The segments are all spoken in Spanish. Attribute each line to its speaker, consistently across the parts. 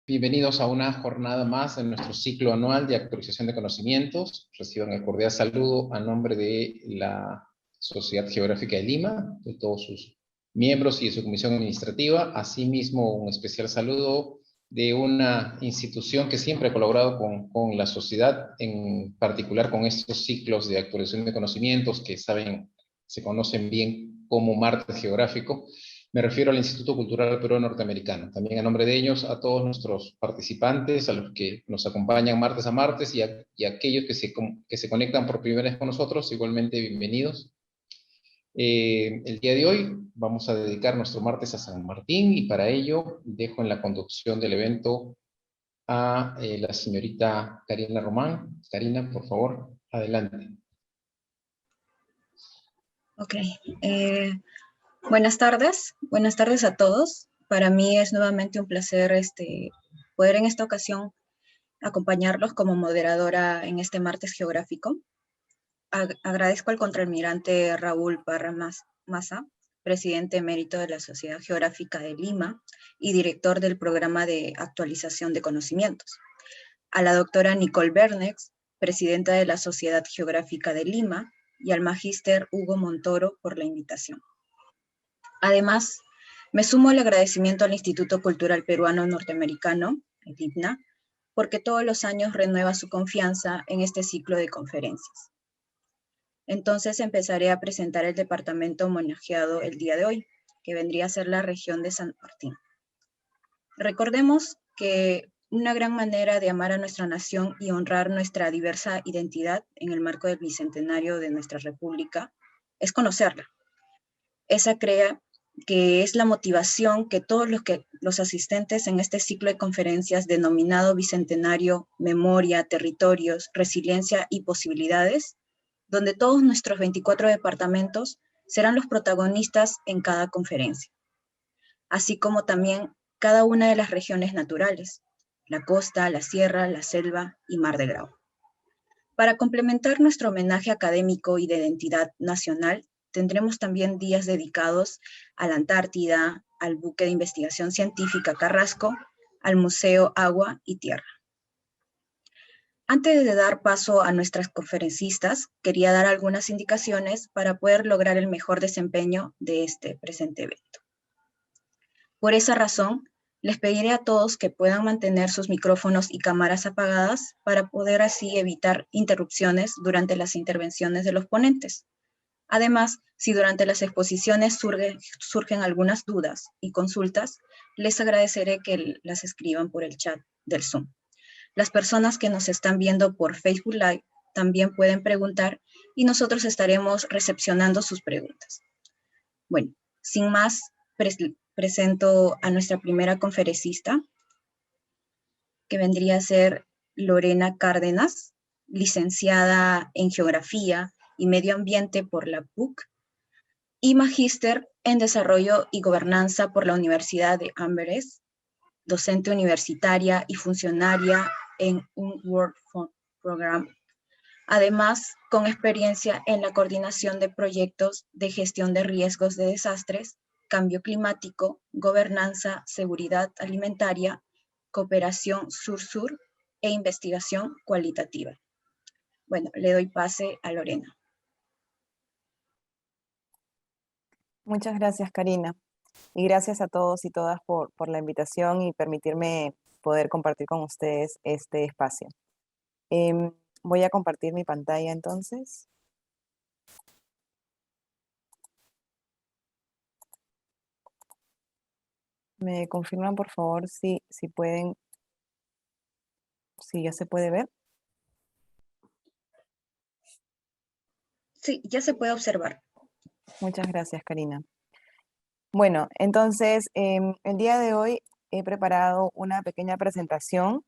Speaker 1: Bienvenidos a una jornada más de nuestro ciclo anual de actualización de conocimientos. Reciban el cordial saludo a nombre de la Sociedad Geográfica de Lima, de todos sus miembros y de su comisión administrativa. Asimismo, un especial saludo de una institución que siempre ha colaborado con la sociedad, en particular con estos ciclos de actualización de conocimientos que se conocen bien como Martes Geográfico. Me refiero al Instituto Cultural Peruano Norteamericano. También a nombre de ellos, a todos nuestros participantes, a los que nos acompañan martes a martes y a aquellos que se conectan por primera vez con nosotros, igualmente bienvenidos. El día de hoy vamos a dedicar nuestro martes a San Martín y para ello dejo en la conducción del evento a la señorita Karina Román. Karina, por favor, adelante.
Speaker 2: Ok. Buenas tardes a todos. Para mí es nuevamente un placer poder en esta ocasión acompañarlos como moderadora en este martes geográfico. Agradezco al contraalmirante Raúl Parra Maza, presidente emérito de la Sociedad Geográfica de Lima y director del programa de actualización de conocimientos. A la doctora Nicole Bernex, presidenta de la Sociedad Geográfica de Lima, y al magíster Hugo Montoro por la invitación. Además, me sumo al agradecimiento al Instituto Cultural Peruano Norteamericano, el IPNA, porque todos los años renueva su confianza en este ciclo de conferencias. Entonces empezaré a presentar el departamento homenajeado el día de hoy, que vendría a ser la región de San Martín. Recordemos que una gran manera de amar a nuestra nación y honrar nuestra diversa identidad en el marco del bicentenario de nuestra república es conocerla. Esa crea que es la motivación que todos los asistentes en este ciclo de conferencias denominado Bicentenario, Memoria, Territorios, Resiliencia y Posibilidades, donde todos nuestros 24 departamentos serán los protagonistas en cada conferencia, así como también cada una de las regiones naturales, la costa, la sierra, la selva y Mar de Grau. Para complementar nuestro homenaje académico y de identidad nacional, tendremos también días dedicados a la Antártida, al buque de investigación científica Carrasco, al Museo Agua y Tierra. Antes de dar paso a nuestras conferencistas, quería dar algunas indicaciones para poder lograr el mejor desempeño de este presente evento. Por esa razón, les pediré a todos que puedan mantener sus micrófonos y cámaras apagadas para poder así evitar interrupciones durante las intervenciones de los ponentes. Además, si durante las exposiciones surgen algunas dudas y consultas, les agradeceré que las escriban por el chat del Zoom. Las personas que nos están viendo por Facebook Live también pueden preguntar y nosotros estaremos recepcionando sus preguntas. Bueno, sin más, presento a nuestra primera conferencista, que vendría a ser Lorena Cárdenas, licenciada en Geografía y Medio Ambiente por la PUC y magíster en Desarrollo y Gobernanza por la Universidad de Amberes, docente universitaria y funcionaria en un World Program. Además, con experiencia en la coordinación de proyectos de gestión de riesgos de desastres, cambio climático, gobernanza, seguridad alimentaria, cooperación sur-sur e investigación cualitativa. Bueno, le doy pase a Lorena.
Speaker 3: Muchas gracias, Karina. Y gracias a todos y todas por la invitación y permitirme poder compartir con ustedes este espacio. Voy a compartir mi pantalla entonces. ¿Me confirman, por favor, si pueden, si ya se puede ver?
Speaker 2: Sí, ya se puede observar.
Speaker 3: Muchas gracias, Karina. Bueno, entonces, el día de hoy he preparado una pequeña presentación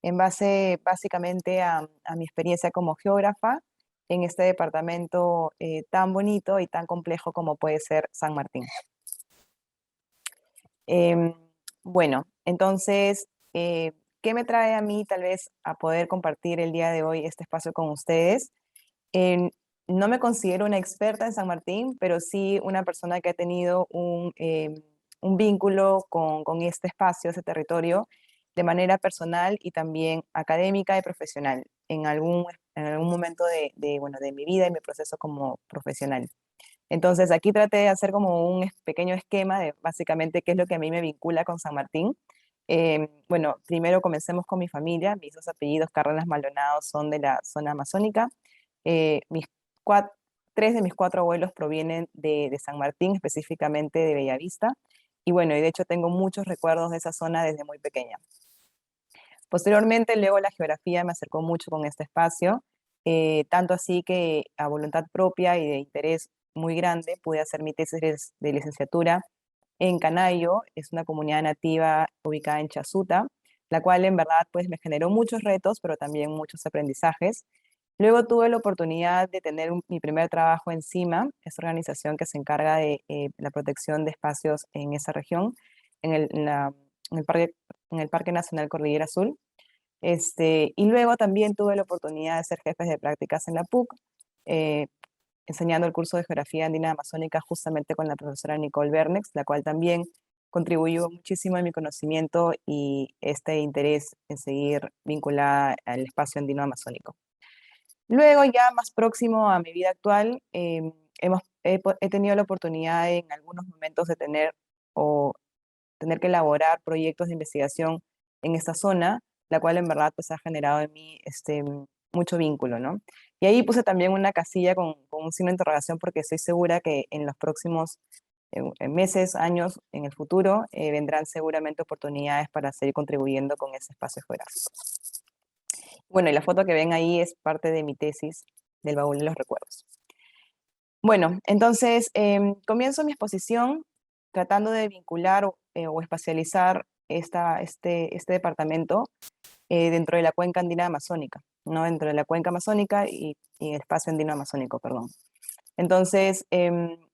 Speaker 3: en base básicamente a mi experiencia como geógrafa en este departamento tan bonito y tan complejo como puede ser San Martín. Bueno, entonces, ¿qué me trae a mí tal vez a poder compartir el día de hoy este espacio con ustedes? No me considero una experta en San Martín, pero sí una persona que ha tenido un vínculo con este espacio, ese territorio, de manera personal y también académica y profesional en algún momento bueno, de mi vida y mi proceso como profesional. Entonces aquí traté de hacer como un pequeño esquema de básicamente qué es lo que a mí me vincula con San Martín. Bueno, primero comencemos con mi familia. Mis dos apellidos, Cárdenas Maldonado, son de la zona amazónica. Mis tres de mis cuatro abuelos provienen de San Martín, específicamente de Bellavista. Y bueno, y de hecho tengo muchos recuerdos de esa zona desde muy pequeña. Posteriormente, luego la geografía me acercó mucho con este espacio, tanto así que a voluntad propia y de interés muy grande pude hacer mi tesis de licenciatura en Canayo. Es una comunidad nativa ubicada en Chasuta, la cual en verdad pues me generó muchos retos, pero también muchos aprendizajes. Luego tuve la oportunidad de tener mi primer trabajo en CIMA, esta organización que se encarga de la protección de espacios en esa región, en el Parque Nacional Cordillera Azul. Y luego también tuve la oportunidad de ser jefe de prácticas en la PUC, eh, enseñando el curso de Geografía Andina Amazónica justamente con la profesora Nicole Bernex, la cual también contribuyó muchísimo en mi conocimiento y este interés en seguir vinculada al espacio andino amazónico. Luego, ya más próximo a mi vida actual, he tenido la oportunidad en algunos momentos de tener que elaborar proyectos de investigación en esta zona, la cual en verdad pues ha generado en mí mucho vínculo, ¿no? Y ahí puse también una casilla con un signo de interrogación porque estoy segura que en los próximos meses, años, en el futuro, vendrán seguramente oportunidades para seguir contribuyendo con ese espacio geográfico. Bueno, y la foto que ven ahí es parte de mi tesis del baúl de los recuerdos. Bueno, entonces comienzo mi exposición tratando de vincular o espacializar este departamento dentro de la cuenca andina amazónica, ¿no? Dentro de la cuenca amazónica y el espacio andino amazónico, perdón. Entonces,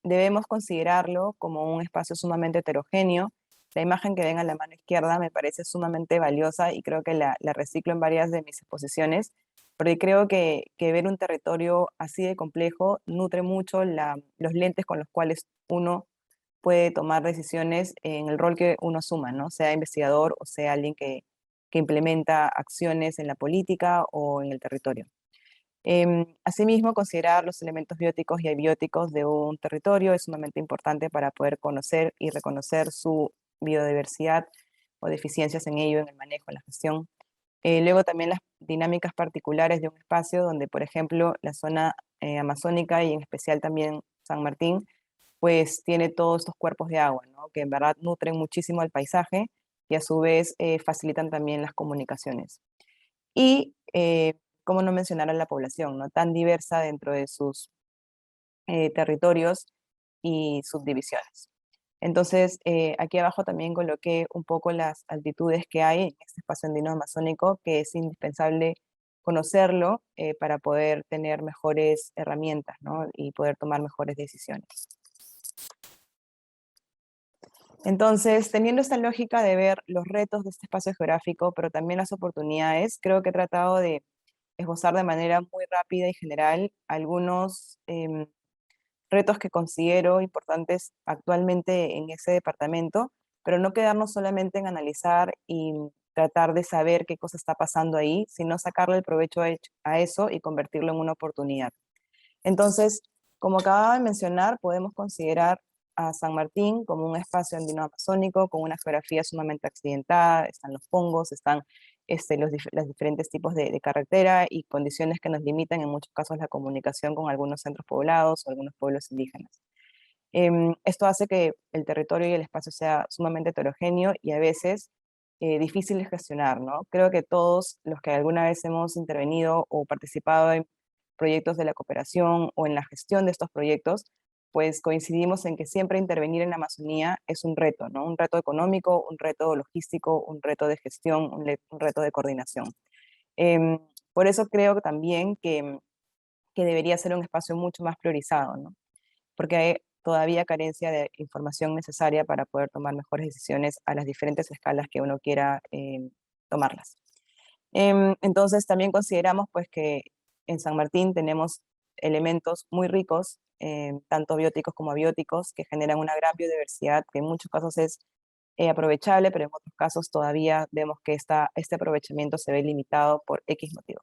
Speaker 3: debemos considerarlo como un espacio sumamente heterogéneo. La imagen que ven a la mano izquierda me parece sumamente valiosa y creo que la reciclo en varias de mis exposiciones, porque creo que ver un territorio así de complejo nutre mucho los lentes con los cuales uno puede tomar decisiones en el rol que uno asuma, ¿no? Sea investigador o sea alguien que implementa acciones en la política o en el territorio. Asimismo, considerar los elementos bióticos y abióticos de un territorio es sumamente importante para poder conocer y reconocer su biodiversidad o deficiencias en ello, en el manejo, en la gestión. Luego también las dinámicas particulares de un espacio donde, por ejemplo, la zona amazónica y en especial también San Martín, pues tiene todos estos cuerpos de agua, ¿no? Que en verdad nutren muchísimo al paisaje y a su vez facilitan también las comunicaciones. Y cómo no mencionar a la población, ¿no? Tan diversa dentro de sus territorios y subdivisiones. Entonces, aquí abajo también coloqué un poco las altitudes que hay en este espacio andino amazónico, que es indispensable conocerlo para poder tener mejores herramientas, ¿no? Y poder tomar mejores decisiones. Entonces, teniendo esta lógica de ver los retos de este espacio geográfico, pero también las oportunidades, creo que he tratado de esbozar de manera muy rápida y general algunos retos que considero importantes actualmente en ese departamento, pero no quedarnos solamente en analizar y tratar de saber qué cosa está pasando ahí, sino sacarle el provecho a eso y convertirlo en una oportunidad. Entonces, como acababa de mencionar, podemos considerar a San Martín como un espacio andino-amazónico con una geografía sumamente accidentada, están los pongos, están los diferentes tipos de carretera y condiciones que nos limitan en muchos casos la comunicación con algunos centros poblados o algunos pueblos indígenas. Esto hace que el territorio y el espacio sea sumamente heterogéneo y a veces difícil de gestionar, ¿no? Creo que todos los que alguna vez hemos intervenido o participado en proyectos de la cooperación o en la gestión de estos proyectos, pues coincidimos en que siempre intervenir en la Amazonía es un reto, ¿no? Un reto económico, un reto logístico, un reto de gestión, un reto de coordinación. Por eso creo también que debería ser un espacio mucho más priorizado, ¿no? Porque hay todavía carencia de información necesaria para poder tomar mejores decisiones a las diferentes escalas que uno quiera tomarlas. Entonces también consideramos pues que en San Martín tenemos elementos muy ricos, tanto bióticos como abióticos, que generan una gran biodiversidad, que en muchos casos es aprovechable, pero en otros casos todavía vemos que este aprovechamiento se ve limitado por X motivo.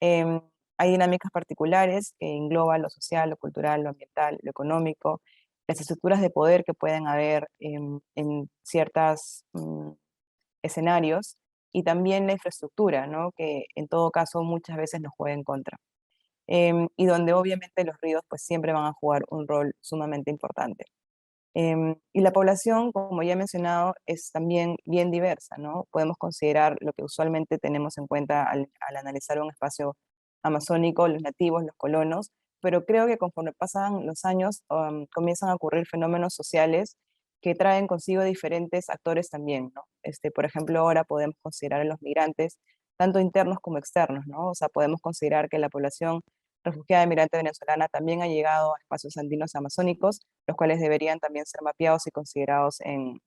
Speaker 3: Hay dinámicas particulares que engloban lo social, lo cultural, lo ambiental, lo económico, las estructuras de poder que pueden haber en ciertos escenarios, y también la infraestructura, ¿no? Que en todo caso muchas veces nos juega en contra. Y donde obviamente los ríos pues siempre van a jugar un rol sumamente importante. Y la población, como ya he mencionado, es también bien diversa, ¿no? Podemos considerar lo que usualmente tenemos en cuenta al analizar un espacio amazónico, los nativos, los colonos, pero creo que conforme pasan los años comienzan a ocurrir fenómenos sociales que traen consigo diferentes actores también, ¿no? Por ejemplo, ahora podemos considerar a los migrantes, tanto internos como externos, ¿no? O sea, podemos considerar que la población refugiada migrante venezolana también ha llegado a espacios andinos amazónicos, los cuales deberían también ser mapeados y considerados en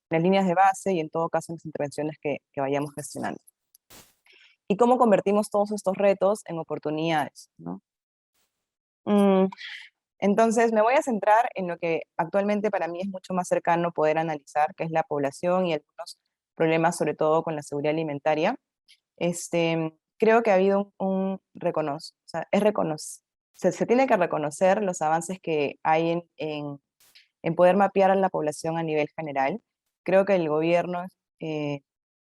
Speaker 3: las líneas de base y en todo caso en las intervenciones que vayamos gestionando. ¿Y cómo convertimos todos estos retos en oportunidades, ¿no? Entonces me voy a centrar en lo que actualmente para mí es mucho más cercano poder analizar, que es la población y algunos problemas sobre todo con la seguridad alimentaria. Creo que ha habido o sea, se tiene que reconocer los avances que hay en poder mapear a la población a nivel general. Creo que el gobierno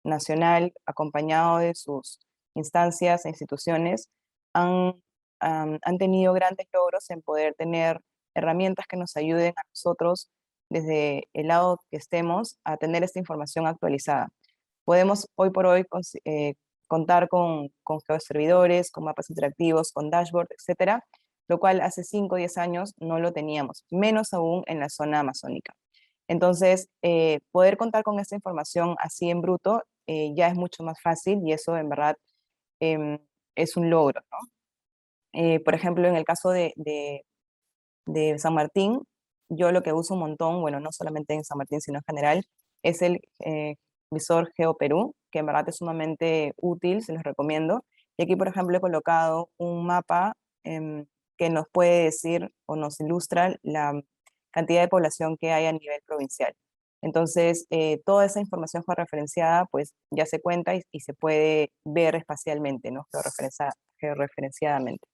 Speaker 3: nacional, acompañado de sus instancias e instituciones, han tenido grandes logros en poder tener herramientas que nos ayuden a nosotros, desde el lado que estemos, a tener esta información actualizada. Podemos hoy por hoy contar con geoservidores, con mapas interactivos, con dashboard, etcétera, lo cual hace 5 o 10 años no lo teníamos, menos aún en la zona amazónica. Entonces, poder contar con esta información así en bruto ya es mucho más fácil, y eso en verdad es un logro, ¿no? Por ejemplo, en el caso de San Martín, yo lo que uso un montón, bueno, no solamente en San Martín, sino en general, es el visor GeoPerú, que en verdad es sumamente útil, se los recomiendo. Y aquí, por ejemplo, he colocado un mapa que nos puede decir o nos ilustra la cantidad de población que hay a nivel provincial. Entonces, toda esa información georreferenciada, pues ya se cuenta y se puede ver espacialmente, ¿no? Georreferenciadamente.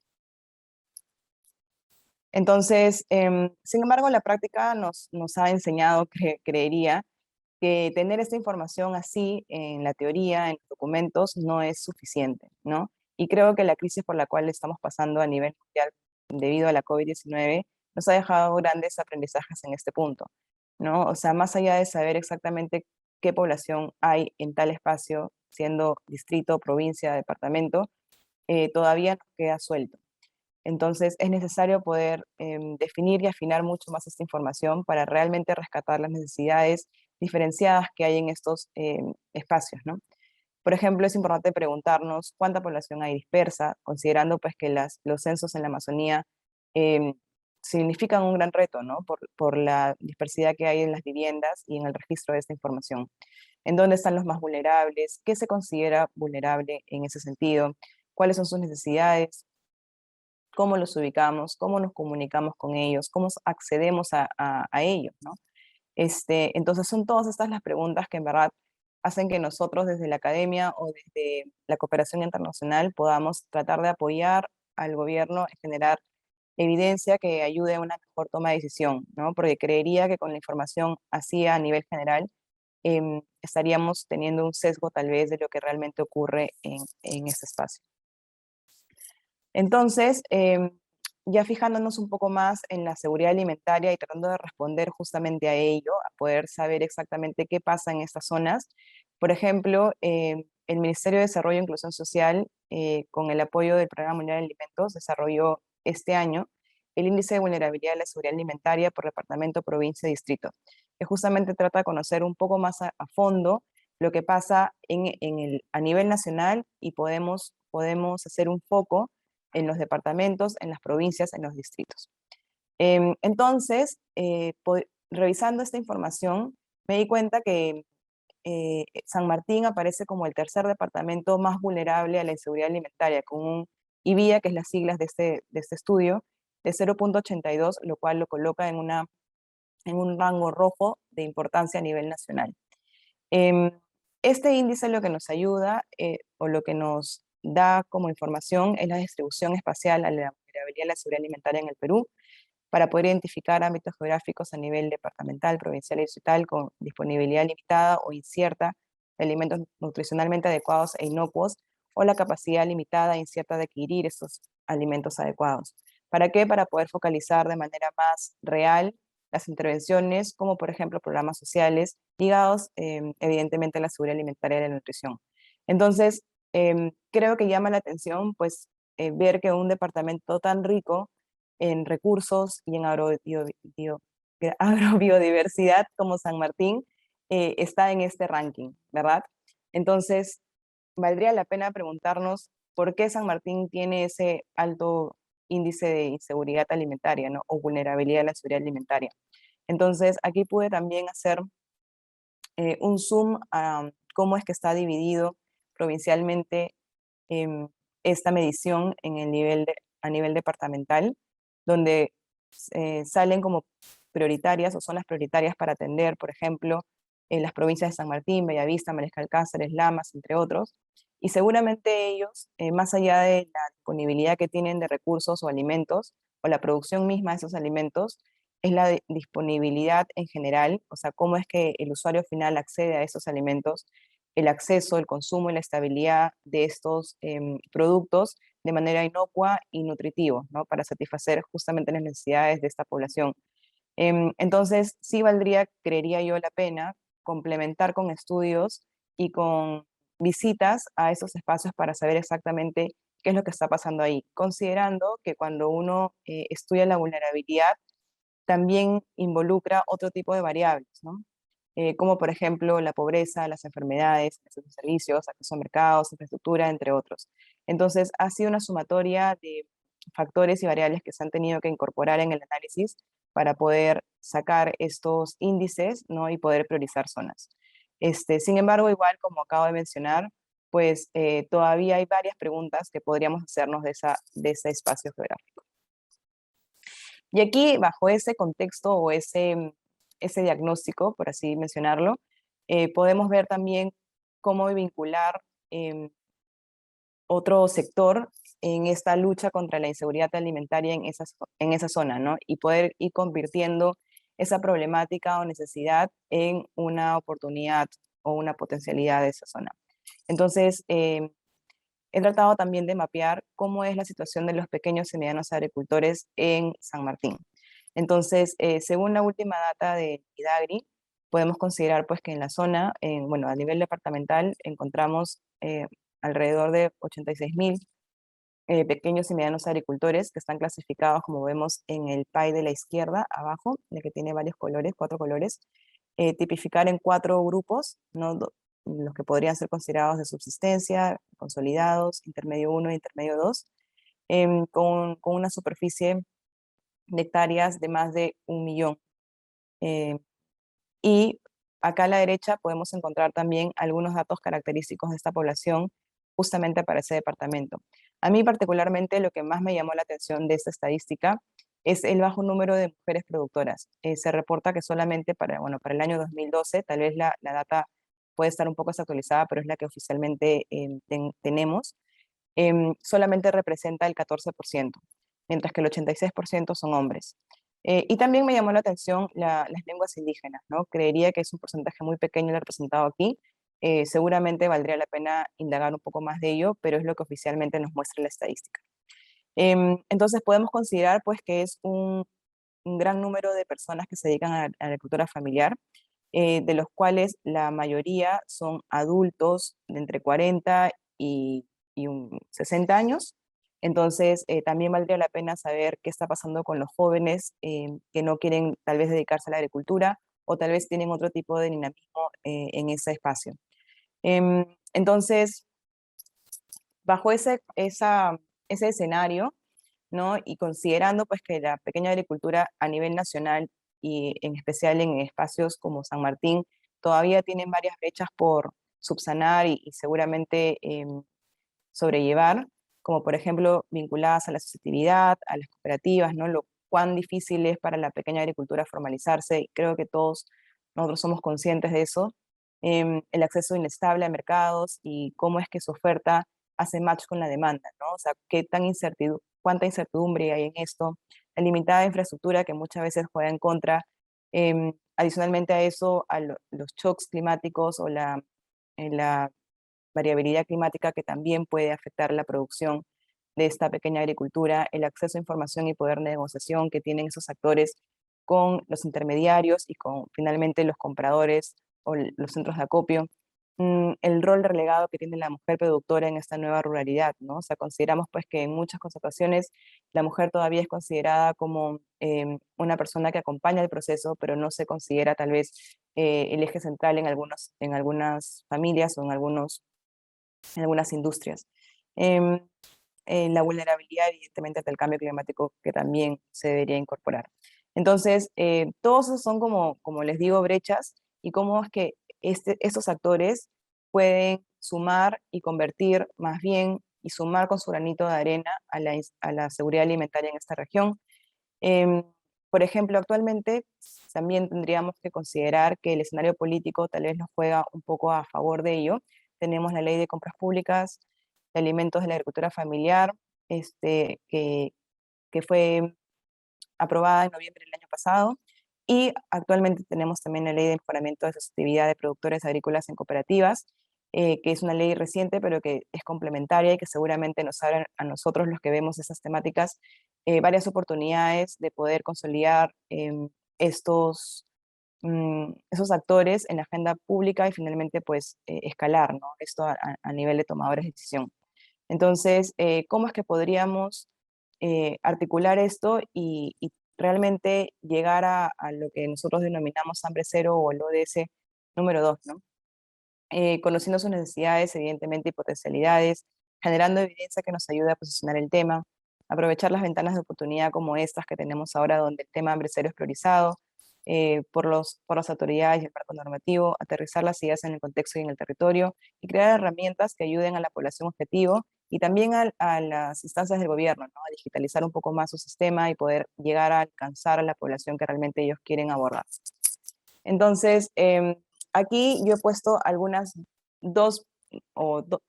Speaker 3: Entonces, sin embargo, la práctica nos ha enseñado, creería, que tener esta información así en la teoría, en los documentos, no es suficiente, ¿no? Y creo que la crisis por la cual estamos pasando a nivel mundial debido a la COVID-19 nos ha dejado grandes aprendizajes en este punto, ¿no? O sea, más allá de saber exactamente qué población hay en tal espacio, siendo distrito, provincia, departamento, todavía nos queda suelto. Entonces es necesario poder definir y afinar mucho más esta información para realmente rescatar las necesidades diferenciadas que hay en estos espacios, ¿no? Por ejemplo, es importante preguntarnos cuánta población hay dispersa, considerando pues que los censos en la Amazonía significan un gran reto, ¿no? Por la dispersidad que hay en las viviendas y en el registro de esta información. ¿En dónde están los más vulnerables? ¿Qué se considera vulnerable en ese sentido? ¿Cuáles son sus necesidades? ¿Cómo los ubicamos? ¿Cómo nos comunicamos con ellos? ¿Cómo accedemos a ellos, ¿no? Entonces son todas estas las preguntas que en verdad hacen que nosotros desde la academia o desde la cooperación internacional podamos tratar de apoyar al gobierno en generar evidencia que ayude a una mejor toma de decisión, ¿no? Porque creería que con la información así a nivel general estaríamos teniendo un sesgo tal vez de lo que realmente ocurre en este espacio. Entonces, ya fijándonos un poco más en la seguridad alimentaria y tratando de responder justamente a ello, a poder saber exactamente qué pasa en estas zonas. Por ejemplo, el Ministerio de Desarrollo e Inclusión Social, con el apoyo del Programa Mundial de Alimentos, desarrolló este año el Índice de Vulnerabilidad de la Seguridad Alimentaria por departamento, provincia y distrito, que justamente trata de conocer un poco más a fondo lo que pasa a nivel nacional, y podemos hacer un foco en los departamentos, en las provincias, en los distritos. Entonces, revisando esta información, me di cuenta que San Martín aparece como el tercer departamento más vulnerable a la inseguridad alimentaria, con un IVIA, que es las siglas de este estudio, de 0.82, lo cual lo coloca en una en un rango rojo de importancia a nivel nacional. Este índice lo que nos ayuda o lo que nos da como información es la distribución espacial a la vulnerabilidad y la seguridad alimentaria en el Perú, para poder identificar ámbitos geográficos a nivel departamental, provincial y distrital con disponibilidad limitada o incierta de alimentos nutricionalmente adecuados e inocuos, o la capacidad limitada e incierta de adquirir esos alimentos adecuados. ¿Para qué? Para poder focalizar de manera más real las intervenciones, como por ejemplo programas sociales ligados evidentemente a la seguridad alimentaria y la nutrición. Entonces, creo que llama la atención pues ver que un departamento tan rico en recursos y en agrobiodiversidad como San Martín está en este ranking, ¿verdad? Entonces, valdría la pena preguntarnos por qué San Martín tiene ese alto índice de inseguridad alimentaria, ¿no? O vulnerabilidad a la seguridad alimentaria. Entonces, aquí pude también hacer un zoom a cómo es que está dividido provincialmente esta medición en el a nivel departamental, donde salen como prioritarias o son las prioritarias para atender, por ejemplo, en las provincias de San Martín, Bellavista, Mariscal Cáceres, Lamas, entre otros. Y seguramente ellos, más allá de la disponibilidad que tienen de recursos o alimentos, o la producción misma de esos alimentos, es la disponibilidad en general, o sea, cómo es que el usuario final accede a esos alimentos, el acceso, el consumo y la estabilidad de estos productos de manera inocua y nutritivo, ¿no? Para satisfacer justamente las necesidades de esta población. Entonces, sí valdría, creería yo, la pena complementar con estudios y con visitas a esos espacios para saber exactamente qué es lo que está pasando ahí, considerando que cuando uno estudia la vulnerabilidad, también involucra otro tipo de variables, ¿no? Como por ejemplo la pobreza, las enfermedades, acceso a servicios, acceso a mercados, infraestructura, entre otros. Entonces, ha sido una sumatoria de factores y variables que se han tenido que incorporar en el análisis para poder sacar estos índices, ¿no? Y poder priorizar zonas. Sin embargo, igual como acabo de mencionar, pues todavía hay varias preguntas que podríamos hacernos de ese espacio geográfico. Y aquí, bajo ese contexto o ese diagnóstico, por así mencionarlo, podemos ver también cómo vincular otro sector en esta lucha contra la inseguridad alimentaria en esa zona, ¿no? Y poder ir convirtiendo esa problemática o necesidad en una oportunidad o una potencialidad de esa zona. Entonces, he tratado también de mapear cómo es la situación de los pequeños y medianos agricultores en San Martín. Entonces, según la última data de IDAGRI, podemos considerar pues que en la zona, bueno, a nivel departamental, encontramos alrededor de 86.000 pequeños y medianos agricultores que están clasificados, como vemos en el pie de la izquierda, abajo, el que tiene varios colores, 4 colores, tipificar en 4 grupos, ¿no? Los que podrían ser considerados de subsistencia, consolidados, intermedio 1 e intermedio 2, con una superficie de hectáreas de más de 1 millón. Y acá a la derecha podemos encontrar también algunos datos característicos de esta población justamente para ese departamento. A mí particularmente lo que más me llamó la atención de esta estadística es el bajo número de mujeres productoras. Se reporta que solamente bueno, para el año 2012, tal vez la data puede estar un poco desactualizada, pero es la que oficialmente tenemos, solamente representa el 14%, mientras que el 86% son hombres. Y también me llamó la atención las lenguas indígenas, ¿no? Creería que es un porcentaje muy pequeño el representado aquí. Seguramente valdría la pena indagar un poco más de ello, pero es lo que oficialmente nos muestra la estadística. Entonces podemos considerar pues que es un gran número de personas que se dedican a la agricultura familiar, de los cuales la mayoría son adultos de entre 40 y 60 años. Entonces, también valdría la pena saber qué está pasando con los jóvenes que no quieren tal vez dedicarse a la agricultura o tal vez tienen otro tipo de dinamismo en ese espacio. Entonces, bajo ese escenario, ¿no? Y considerando pues que la pequeña agricultura a nivel nacional y en especial en espacios como San Martín todavía tienen varias brechas por subsanar y seguramente sobrellevar, como por ejemplo vinculadas a la asociatividad, a las cooperativas, ¿no? cuán difícil es para la pequeña agricultura formalizarse, y creo que todos nosotros somos conscientes de eso, el acceso inestable a mercados y cómo es que su oferta hace match con la demanda, ¿no? O sea, cuánta incertidumbre hay en esto, la limitada infraestructura que muchas veces juega en contra, adicionalmente a eso, los shocks climáticos o la variabilidad climática que también puede afectar la producción de esta pequeña agricultura, el acceso a información y poder de negociación que tienen esos actores con los intermediarios y con finalmente los compradores o los centros de acopio, el rol relegado que tiene la mujer productora en esta nueva ruralidad, ¿no? O sea, consideramos pues que en muchas ocasiones la mujer todavía es considerada como una persona que acompaña el proceso, pero no se considera tal vez el eje central en algunas familias o en algunas industrias. Em, la vulnerabilidad, evidentemente, ante el cambio climático que también se debería incorporar. Entonces, todos esos son como les digo, brechas, y cómo es que estos actores pueden sumar y convertir más bien y sumar con su granito de arena a la seguridad alimentaria en esta región. Em, por ejemplo, actualmente también tendríamos que considerar que el escenario político tal vez nos juega un poco a favor de ello. Tenemos la ley de compras públicas de alimentos de la agricultura familiar, que fue aprobada en noviembre del año pasado, y actualmente tenemos también la ley de mejoramiento de sostenibilidad de productores agrícolas en cooperativas, que es una ley reciente, pero que es complementaria y que seguramente nos abre a nosotros, los que vemos esas temáticas, varias oportunidades de poder consolidar esos actores en la agenda pública y finalmente pues escalar, ¿no? Esto a nivel de tomadores de decisión. Entonces, ¿cómo es que podríamos articular esto y realmente llegar a lo que nosotros denominamos hambre cero o el ODS número 2, ¿no? Conociendo sus necesidades, evidentemente, y potencialidades, generando evidencia que nos ayude a posicionar el tema, aprovechar las ventanas de oportunidad como estas que tenemos ahora, donde el tema hambre cero es priorizado por las autoridades y el marco normativo, aterrizar las ideas en el contexto y en el territorio, y crear herramientas que ayuden a la población objetivo y también a las instancias del gobierno, ¿no? A digitalizar un poco más su sistema y poder llegar a alcanzar a la población que realmente ellos quieren abordar. Entonces, aquí yo he puesto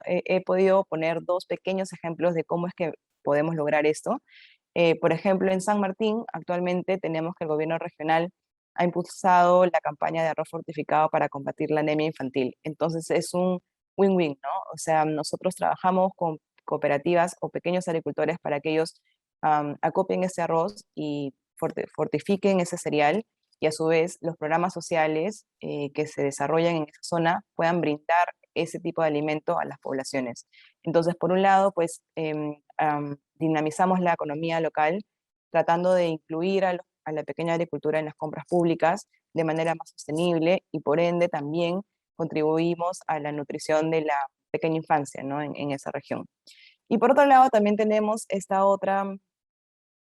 Speaker 3: he podido poner dos pequeños ejemplos de cómo es que podemos lograr esto. Por ejemplo, en San Martín, actualmente tenemos que el gobierno regional ha impulsado la campaña de arroz fortificado para combatir la anemia infantil. Entonces, es un win-win, ¿no? O sea, nosotros trabajamos con cooperativas o pequeños agricultores para que ellos acopien ese arroz y fortifiquen ese cereal, y a su vez los programas sociales que se desarrollan en esa zona puedan brindar ese tipo de alimento a las poblaciones. Entonces, por un lado, pues dinamizamos la economía local, tratando de incluir a la pequeña agricultura en las compras públicas de manera más sostenible, y por ende también contribuimos a la nutrición de la pequeña infancia, ¿no? en esa región. Y por otro lado, también tenemos esta otra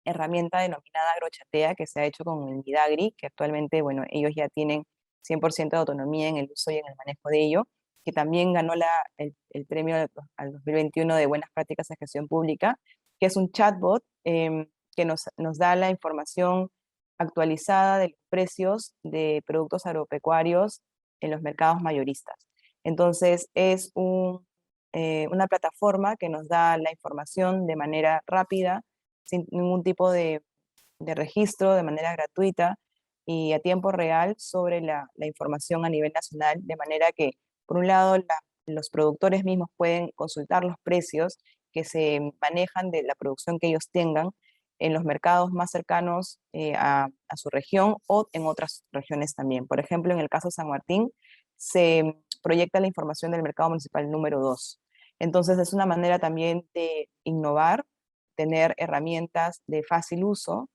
Speaker 3: herramienta denominada Agrochatea, que se ha hecho con el Midagri, que actualmente, bueno, ellos ya tienen 100% de autonomía en el uso y en el manejo de ello, que también ganó el premio al 2021 de Buenas Prácticas de Gestión Pública, que es un chatbot que nos da la información actualizada de los precios de productos agropecuarios en los mercados mayoristas. Entonces, es una plataforma que nos da la información de manera rápida, sin ningún tipo de registro, de manera gratuita y a tiempo real sobre la información a nivel nacional, de manera que, por un lado, los productores mismos pueden consultar los precios que se manejan de la producción que ellos tengan en los mercados más cercanos a su región o en otras regiones también. Por ejemplo, en el caso de San Martín, se proyecta la información del mercado municipal número 2. Entonces, es una manera también de innovar, tener herramientas de fácil uso,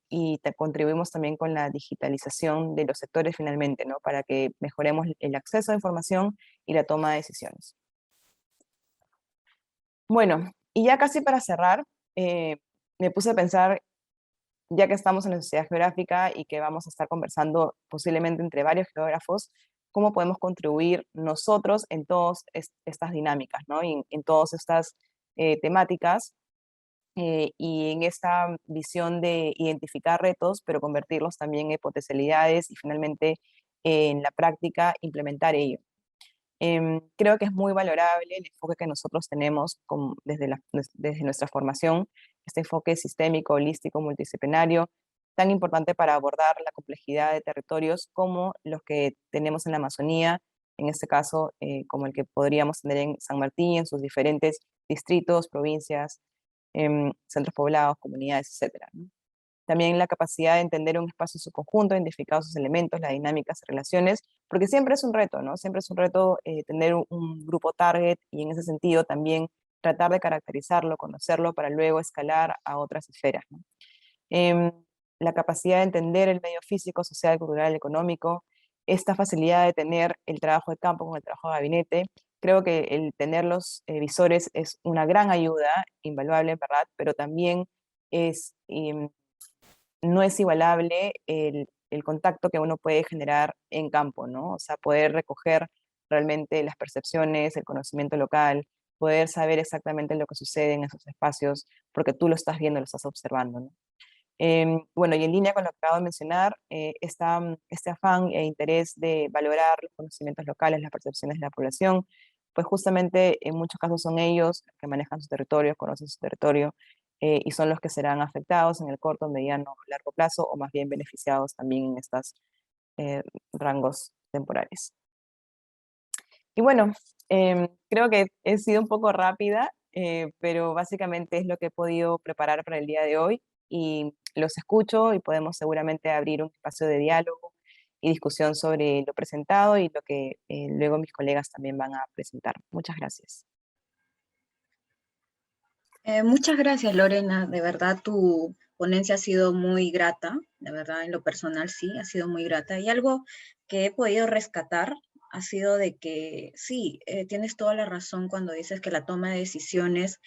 Speaker 3: y contribuimos también con la digitalización de los sectores finalmente, ¿no? Para que mejoremos el acceso a información y la toma de decisiones. Bueno, y ya casi para cerrar, me puse a pensar, ya que estamos en la sociedad geográfica y que vamos a estar conversando posiblemente entre varios geógrafos, cómo podemos contribuir nosotros en todas estas dinámicas, ¿no? Y en todas estas temáticas, y en esta visión de identificar retos, pero convertirlos también en potencialidades y finalmente en la práctica implementar ello. Creo que es muy valorable el enfoque que nosotros tenemos desde nuestra formación, este enfoque sistémico, holístico, multidisciplinario, tan importante para abordar la complejidad de territorios como los que tenemos en la Amazonía, en este caso como el que podríamos tener en San Martín, en sus diferentes distritos, provincias, centros poblados, comunidades, etcétera, ¿no? También la capacidad de entender un espacio en su conjunto, identificar sus elementos, las dinámicas, relaciones, porque siempre es un reto, ¿no? Siempre es un reto tener un grupo target y en ese sentido también tratar de caracterizarlo, conocerlo para luego escalar a otras esferas, ¿no? Em, la capacidad de entender el medio físico, social, cultural, económico, esta facilidad de tener el trabajo de campo con el trabajo de gabinete. Creo que el tener los visores es una gran ayuda, invaluable en verdad, pero también es, no es igualable el contacto que uno puede generar en campo, ¿no? O sea, poder recoger realmente las percepciones, el conocimiento local, poder saber exactamente lo que sucede en esos espacios, porque tú lo estás viendo, lo estás observando, ¿no? Bueno, y en línea con lo que acabo de mencionar, este afán e interés de valorar los conocimientos locales, las percepciones de la población, pues justamente en muchos casos son ellos que manejan su territorio, conocen su territorio, y son los que serán afectados en el corto, mediano, largo plazo, o más bien beneficiados también en estos rangos temporales. Y bueno, creo que he sido un poco rápida, pero básicamente es lo que he podido preparar para el día de hoy y los escucho y podemos seguramente abrir un espacio de diálogo y discusión sobre lo presentado y lo que luego mis colegas también van a presentar. Muchas gracias.
Speaker 2: Muchas gracias, Lorena. De verdad, tu ponencia ha sido muy grata. De verdad, en lo personal sí, ha sido muy grata. Y algo que he podido rescatar ha sido de que sí, tienes toda la razón cuando dices que la toma de decisiones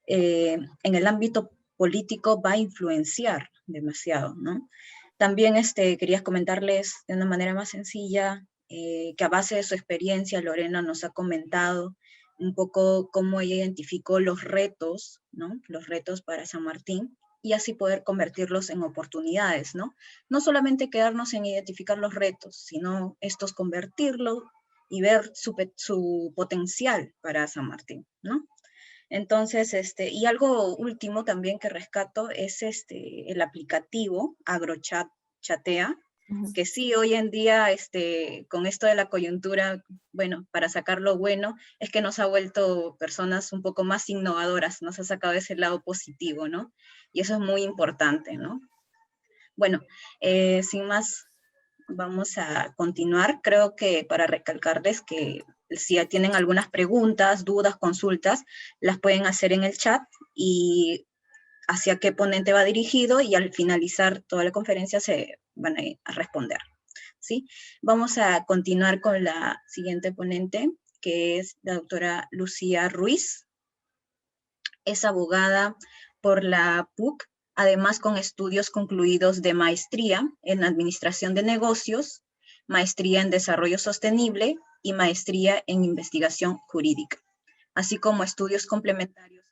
Speaker 2: en el ámbito político va a influenciar demasiado, ¿no? También quería comentarles de una manera más sencilla que a base de su experiencia, Lorena nos ha comentado un poco cómo ella identificó los retos, ¿no? Los retos para San Martín y así poder convertirlos en oportunidades, ¿no? No solamente quedarnos en identificar los retos, sino estos convertirlos y ver su potencial para San Martín, ¿no? Entonces, y algo último también que rescato es el aplicativo AgroChat, Chatea, que sí, hoy en día, con esto de la coyuntura, bueno, para sacar lo bueno, es que nos ha vuelto personas un poco más innovadoras, nos ha sacado ese lado positivo, ¿no? Y eso es muy importante, ¿no? Bueno, sin más, vamos a continuar. Creo que para recalcarles que si tienen algunas preguntas, dudas, consultas, las pueden hacer en el chat y hacia qué ponente va dirigido y al finalizar toda la conferencia se van a responder, ¿sí? Vamos a continuar con la siguiente ponente, que es la doctora Lucía Ruiz. Es abogada por la PUC, además con estudios concluidos de maestría en Administración de Negocios, maestría en Desarrollo Sostenible y maestría en Investigación Jurídica, así como estudios complementarios.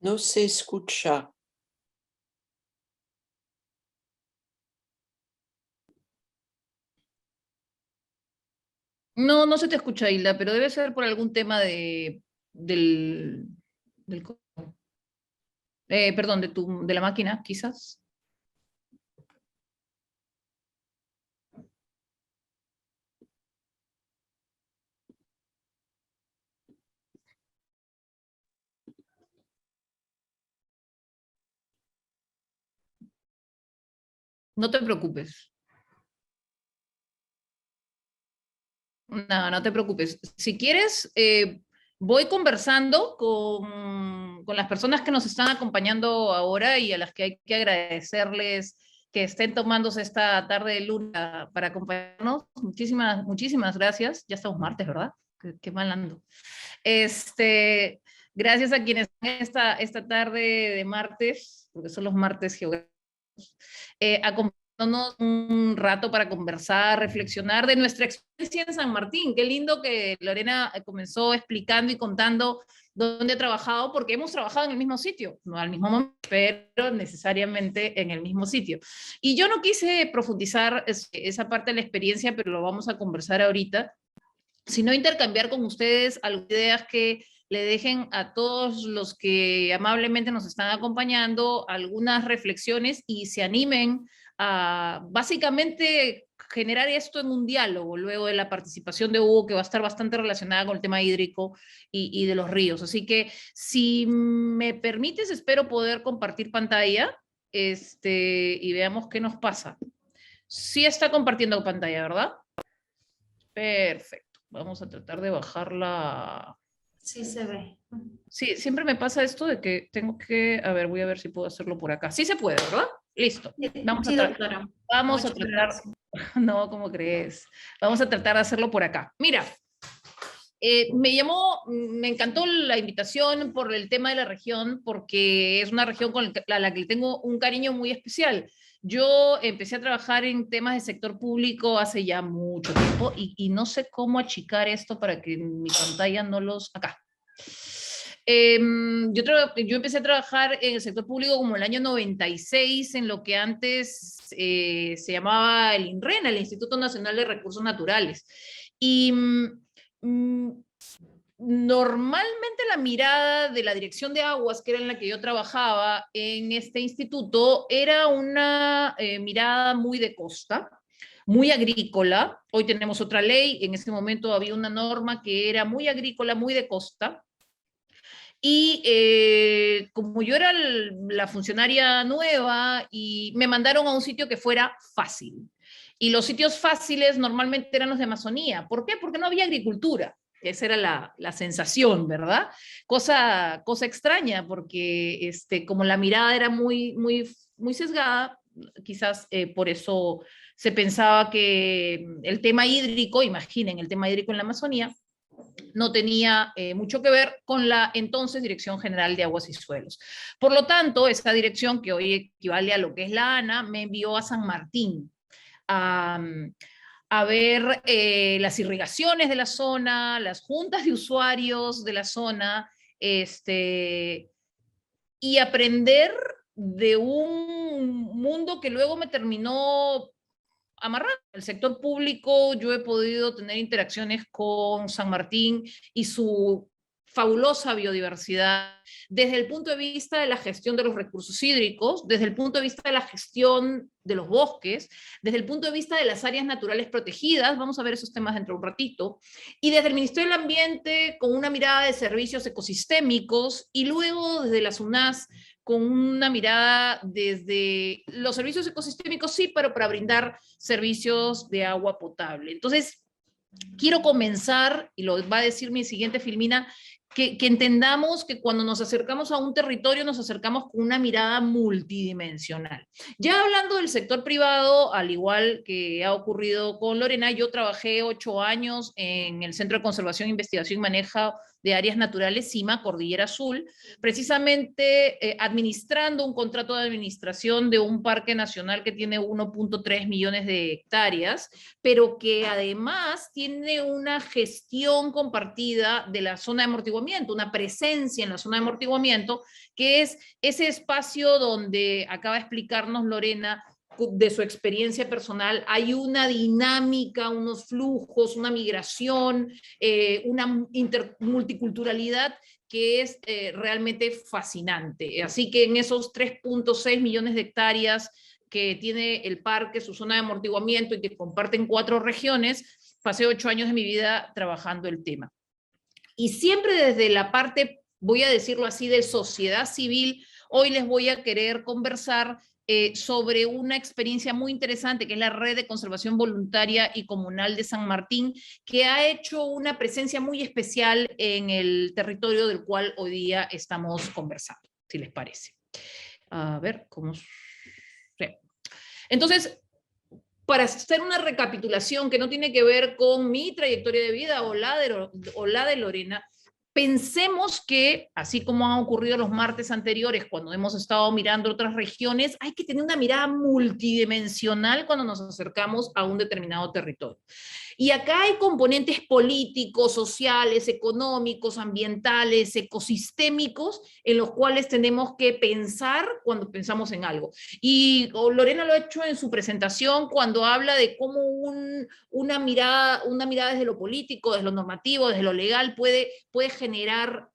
Speaker 4: No se escucha.
Speaker 5: No, no se te escucha, Hilda, pero debe ser por algún tema del perdón, de la máquina, quizás. No te preocupes. No, no te preocupes. Si quieres, voy conversando con las personas que nos están acompañando ahora y a las que hay que agradecerles que estén tomándose esta tarde de luna para acompañarnos. Muchísimas, muchísimas gracias. Ya estamos martes, ¿verdad? Qué mal ando. Gracias a quienes están esta tarde de martes, porque son los martes geográficos acompañándonos un rato para conversar, reflexionar de nuestra experiencia en San Martín. Qué lindo que Lorena comenzó explicando y contando dónde ha trabajado, porque hemos trabajado en el mismo sitio, no al mismo momento, pero necesariamente en el mismo sitio. Y yo no quise profundizar esa parte de la experiencia, pero lo vamos a conversar ahorita, sino intercambiar con ustedes algunas ideas que le dejen a todos los que amablemente nos están acompañando algunas reflexiones y se animen a básicamente generar esto en un diálogo luego de la participación de Hugo, que va a estar bastante relacionada con el tema hídrico y de los ríos. Así que si me permites, espero poder compartir pantalla y veamos qué nos pasa. Sí está compartiendo pantalla, ¿verdad? Perfecto. Vamos a tratar de bajarla.
Speaker 6: Sí se ve.
Speaker 5: Sí, siempre me pasa esto de que tengo que, a ver, voy a ver si puedo hacerlo por acá. Sí se puede, ¿verdad? Listo. Vamos
Speaker 6: Sí,
Speaker 5: a
Speaker 6: doctora.
Speaker 5: vamos a
Speaker 6: Muchas
Speaker 5: tratar,
Speaker 6: gracias.
Speaker 5: no, ¿cómo crees? Vamos a tratar de hacerlo por acá. Mira, me encantó la invitación por el tema de la región, porque es una región con la que le tengo un cariño muy especial. Yo empecé a trabajar en temas de sector público hace ya mucho tiempo y no sé cómo achicar esto para que en mi pantalla no los... Acá. Yo empecé a trabajar en el sector público como el año 96, en lo que antes se llamaba el INRENA, el Instituto Nacional de Recursos Naturales. Y normalmente la mirada de la Dirección de Aguas, que era en la que yo trabajaba en este instituto, era una mirada muy de costa, muy agrícola. Hoy tenemos otra ley, en ese momento había una norma que era muy agrícola, muy de costa. Y como yo era la funcionaria nueva y me mandaron a un sitio que fuera fácil. Y los sitios fáciles normalmente eran los de Amazonía. ¿Por qué? Porque no había agricultura. Esa era la sensación, ¿verdad? Cosa extraña, porque como la mirada era muy sesgada, quizás por eso se pensaba que el tema hídrico, imaginen, el tema hídrico en la Amazonía, no tenía mucho que ver con la entonces Dirección General de Aguas y Suelos. Por lo tanto, esta dirección, que hoy equivale a lo que es la ANA, me envió a San Martín a ver las irrigaciones de la zona, las juntas de usuarios de la zona, y aprender de un mundo que luego me terminó amarrado. El sector público, yo he podido tener interacciones con San Martín y su fabulosa biodiversidad desde el punto de vista de la gestión de los recursos hídricos, desde el punto de vista de la gestión de los bosques, desde el punto de vista de las áreas naturales protegidas, vamos a ver esos temas dentro de un ratito, y desde el Ministerio del Ambiente con una mirada de servicios ecosistémicos, y luego desde la SUNAS con una mirada desde los servicios ecosistémicos, sí, pero para brindar servicios de agua potable. Entonces, quiero comenzar, y lo va a decir mi siguiente filmina, que entendamos que cuando nos acercamos a un territorio nos acercamos con una mirada multidimensional. Ya hablando del sector privado, al igual que ha ocurrido con Lorena, yo trabajé 8 años en el Centro de Conservación, Investigación y Manejo de Áreas Naturales, CIMA, Cordillera Azul, precisamente administrando un contrato de administración de un parque nacional que tiene 1.3 millones de hectáreas, pero que además tiene una gestión compartida de la zona de amortiguamiento, una presencia en la zona de amortiguamiento, que es ese espacio donde acaba de explicarnos Lorena de su experiencia personal, hay una dinámica, unos flujos, una migración, una multiculturalidad que es realmente fascinante. Así que en esos 3.6 millones de hectáreas que tiene el parque, su zona de amortiguamiento y que comparten 4 regiones, pasé 8 años de mi vida trabajando el tema. Y siempre desde la parte, voy a decirlo así, de sociedad civil, hoy les voy a querer conversar sobre una experiencia muy interesante que es la Red de Conservación Voluntaria y Comunal de San Martín, que ha hecho una presencia muy especial en el territorio del cual hoy día estamos conversando, si les parece. A ver, ¿cómo? Entonces, para hacer una recapitulación que no tiene que ver con mi trayectoria de vida o la de Lorena, pensemos que, así como han ocurrido los martes anteriores, cuando hemos estado mirando otras regiones, hay que tener una mirada multidimensional cuando nos acercamos a un determinado territorio. Y acá hay componentes políticos, sociales, económicos, ambientales, ecosistémicos, en los cuales tenemos que pensar cuando pensamos en algo. Y Lorena lo ha hecho en su presentación cuando habla de cómo una mirada desde lo político, desde lo normativo, desde lo legal, puede generar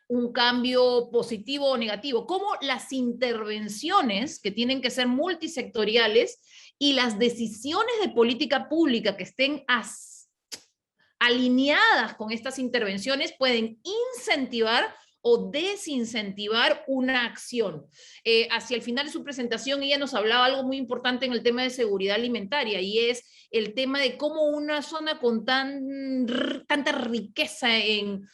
Speaker 5: un cambio positivo o negativo, cómo las intervenciones que tienen que ser multisectoriales y las decisiones de política pública que estén alineadas con estas intervenciones pueden incentivar o desincentivar una acción. Hacia el final de su presentación ella nos hablaba algo muy importante en el tema de seguridad alimentaria, y es el tema de cómo una zona con tanta riqueza en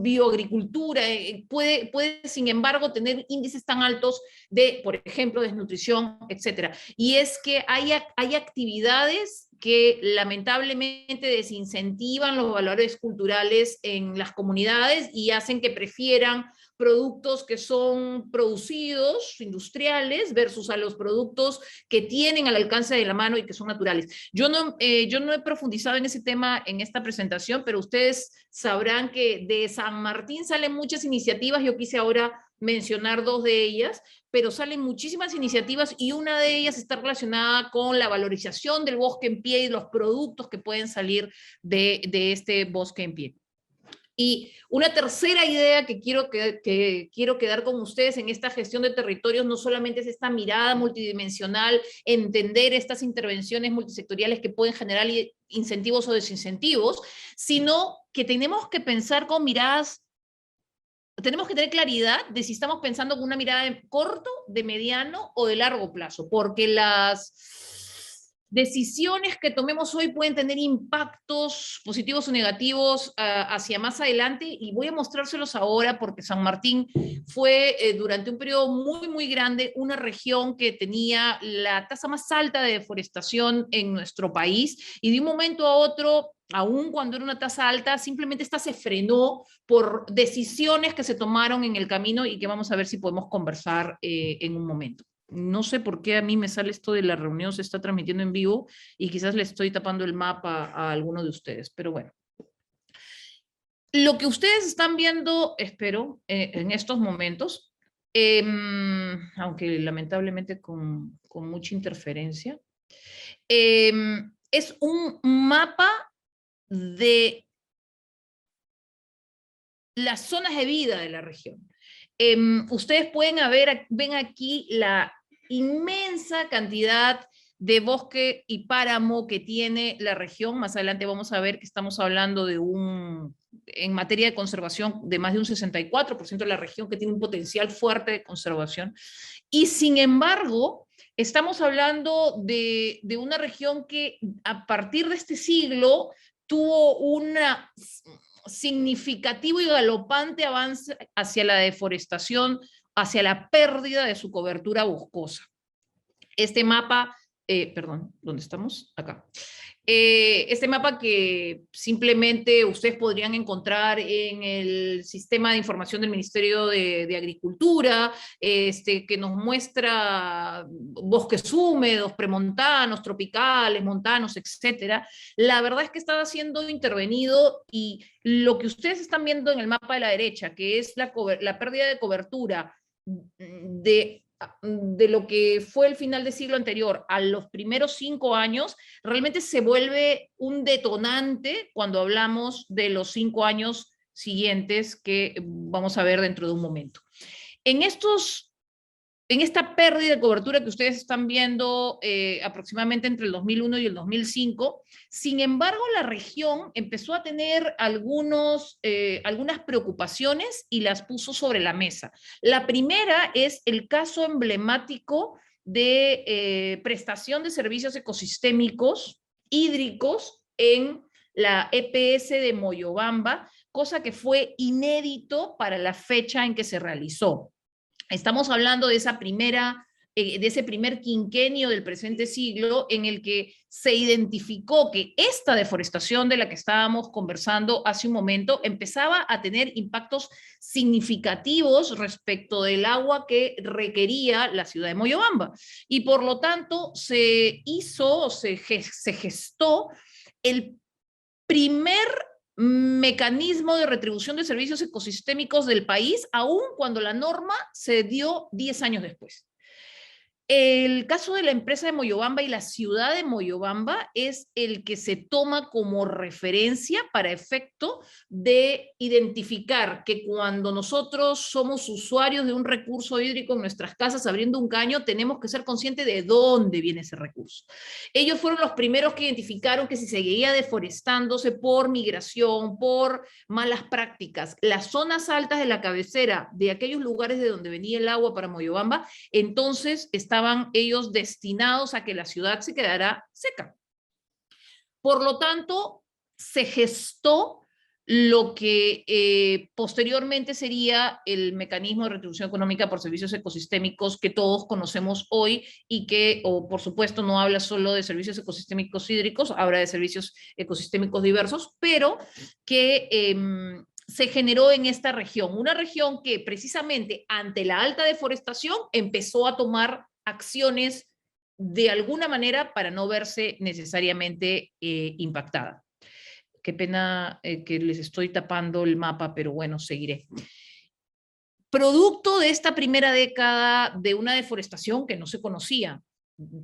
Speaker 5: bioagricultura, puede sin embargo tener índices tan altos de, por ejemplo, desnutrición, etcétera. Y es que hay actividades que lamentablemente desincentivan los valores culturales en las comunidades y hacen que prefieran productos que son producidos, industriales, versus a los productos que tienen al alcance de la mano y que son naturales. Yo no he profundizado en ese tema en esta presentación, pero ustedes sabrán que de San Martín salen muchas iniciativas. Yo quise ahora mencionar dos de ellas, pero salen muchísimas iniciativas y una de ellas está relacionada con la valorización del bosque en pie y los productos que pueden salir de este bosque en pie. Y una tercera idea que quiero quedar con ustedes en esta gestión de territorios no solamente es esta mirada multidimensional, entender estas intervenciones multisectoriales que pueden generar incentivos o desincentivos, sino que tenemos que pensar con miradas, tenemos que tener claridad de si estamos pensando con una mirada de corto, de mediano o de largo plazo, porque las decisiones que tomemos hoy pueden tener impactos positivos o negativos hacia más adelante, y voy a mostrárselos ahora porque San Martín fue durante un periodo muy, muy grande una región que tenía la tasa más alta de deforestación en nuestro país, y de un momento a otro, aún cuando era una tasa alta, simplemente esta se frenó por decisiones que se tomaron en el camino y que vamos a ver si podemos conversar en un momento. No sé por qué a mí me sale esto de la reunión, se está transmitiendo en vivo y quizás le estoy tapando el mapa a alguno de ustedes, pero bueno. Lo que ustedes están viendo, espero, en estos momentos, aunque lamentablemente con mucha interferencia, es un mapa de las zonas de vida de la región. Ustedes ven aquí la inmensa cantidad de bosque y páramo que tiene la región. Más adelante vamos a ver que estamos hablando de en materia de conservación, de más de un 64% de la región que tiene un potencial fuerte de conservación. Y sin embargo, estamos hablando de una región que a partir de este siglo tuvo una significativo y galopante avance hacia la deforestación, hacia la pérdida de su cobertura boscosa. Este mapa, perdón, ¿dónde estamos? Acá. Este mapa que simplemente ustedes podrían encontrar en el sistema de información del Ministerio de Agricultura, que nos muestra bosques húmedos, premontanos, tropicales, montanos, etcétera. La verdad es que estaba siendo intervenido, y lo que ustedes están viendo en el mapa de la derecha, que es la pérdida de cobertura de lo que fue el final del siglo anterior a los primeros 5 años, realmente se vuelve un detonante cuando hablamos de los 5 años siguientes que vamos a ver dentro de un momento. En esta pérdida de cobertura que ustedes están viendo aproximadamente entre el 2001 y el 2005, sin embargo, la región empezó a tener algunas preocupaciones y las puso sobre la mesa. La primera es el caso emblemático de prestación de servicios ecosistémicos hídricos en la EPS de Moyobamba, cosa que fue inédito para la fecha en que se realizó. Estamos hablando de esa primera de ese primer quinquenio del presente siglo, en el que se identificó que esta deforestación de la que estábamos conversando hace un momento empezaba a tener impactos significativos respecto del agua que requería la ciudad de Moyobamba. Y por lo tanto se gestó el primer mecanismo de retribución de servicios ecosistémicos del país, aun cuando la norma se dio 10 años después. El caso de la empresa de Moyobamba y la ciudad de Moyobamba es el que se toma como referencia para efecto de identificar que cuando nosotros somos usuarios de un recurso hídrico en nuestras casas abriendo un caño, tenemos que ser conscientes de dónde viene ese recurso. Ellos fueron los primeros que identificaron que si seguía deforestándose por migración, por malas prácticas, las zonas altas de la cabecera de aquellos lugares de donde venía el agua para Moyobamba, entonces estaban ellos destinados a que la ciudad se quedara seca. Por lo tanto, se gestó lo que posteriormente sería el mecanismo de retribución económica por servicios ecosistémicos que todos conocemos hoy y que, por supuesto, no habla solo de servicios ecosistémicos hídricos, habla de servicios ecosistémicos diversos, pero que se generó en esta región, una región que precisamente ante la alta deforestación empezó a tomar acciones de alguna manera para no verse necesariamente impactada. Qué pena que les estoy tapando el mapa, pero bueno, seguiré. Producto de esta primera década de una deforestación que no se conocía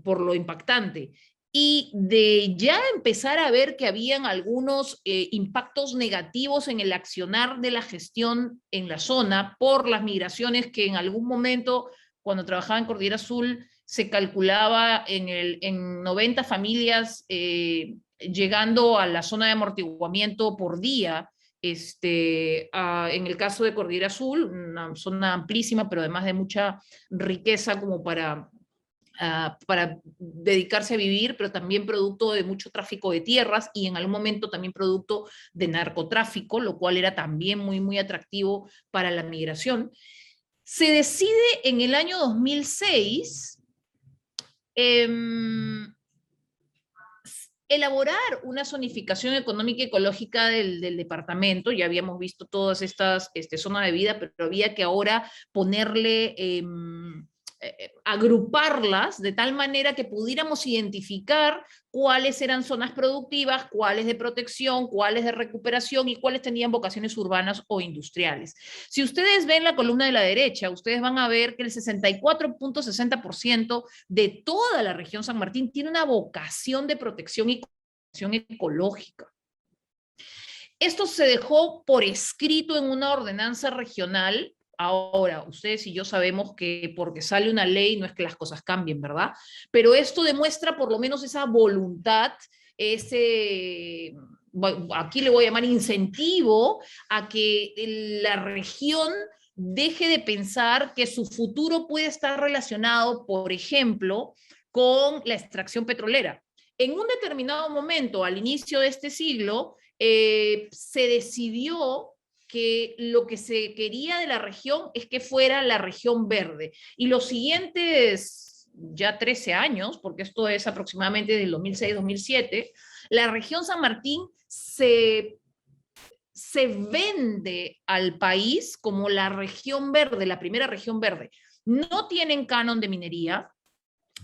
Speaker 5: por lo impactante y de ya empezar a ver que habían algunos impactos negativos en el accionar de la gestión en la zona por las migraciones que en algún momento, cuando trabajaba en Cordillera Azul, se calculaba en 90 familias llegando a la zona de amortiguamiento por día. En el caso de Cordillera Azul, una zona amplísima, pero además de mucha riqueza como para dedicarse a vivir, pero también producto de mucho tráfico de tierras y en algún momento también producto de narcotráfico, lo cual era también muy, muy atractivo para la migración. Se decide en el año 2006 elaborar una zonificación económica y ecológica del departamento. Ya habíamos visto todas estas zonas de vida, pero había que ahora ponerle, agruparlas de tal manera que pudiéramos identificar cuáles eran zonas productivas, cuáles de protección, cuáles de recuperación y cuáles tenían vocaciones urbanas o industriales. Si ustedes ven la columna de la derecha, ustedes van a ver que el 64.60% de toda la región San Martín tiene una vocación de protección y conservación ecológica. Esto se dejó por escrito en una ordenanza regional. Ahora, ustedes y yo sabemos que porque sale una ley no es que las cosas cambien, ¿verdad? Pero esto demuestra por lo menos esa voluntad, aquí le voy a llamar incentivo, a que la región deje de pensar que su futuro puede estar relacionado, por ejemplo, con la extracción petrolera. En un determinado momento, al inicio de este siglo, se decidió que lo que se quería de la región es que fuera la región verde. Y los siguientes ya 13 años, porque esto es aproximadamente del 2006-2007, la región San Martín se vende al país como la región verde, la primera región verde. No tienen canon de minería.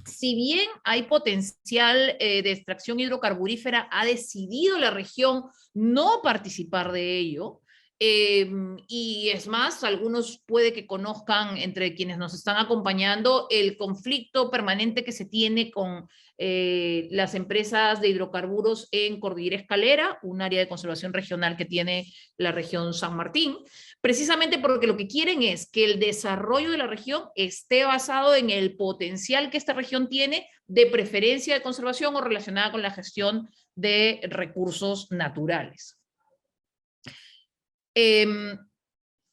Speaker 5: Si bien hay potencial de extracción hidrocarburífera, ha decidido la región no participar de ello. Y es más, algunos puede que conozcan entre quienes nos están acompañando el conflicto permanente que se tiene con las empresas de hidrocarburos en Cordillera Escalera, un área de conservación regional que tiene la región San Martín, precisamente porque lo que quieren es que el desarrollo de la región esté basado en el potencial que esta región tiene de preferencia de conservación o relacionada con la gestión de recursos naturales.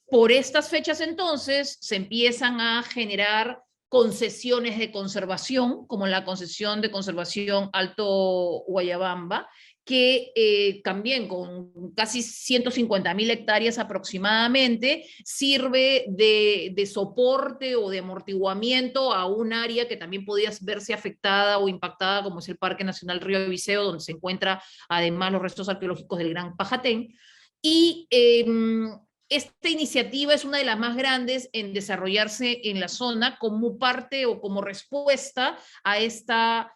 Speaker 5: Por estas fechas entonces se empiezan a generar concesiones de conservación, como la concesión de conservación Alto Guayabamba, que también con casi 150.000 hectáreas aproximadamente, sirve de soporte o de amortiguamiento a un área que también podía verse afectada o impactada, como es el Parque Nacional Río Viseo, donde se encuentra además los restos arqueológicos del Gran Pajatén. Y esta iniciativa es una de las más grandes en desarrollarse en la zona como parte o como respuesta a esta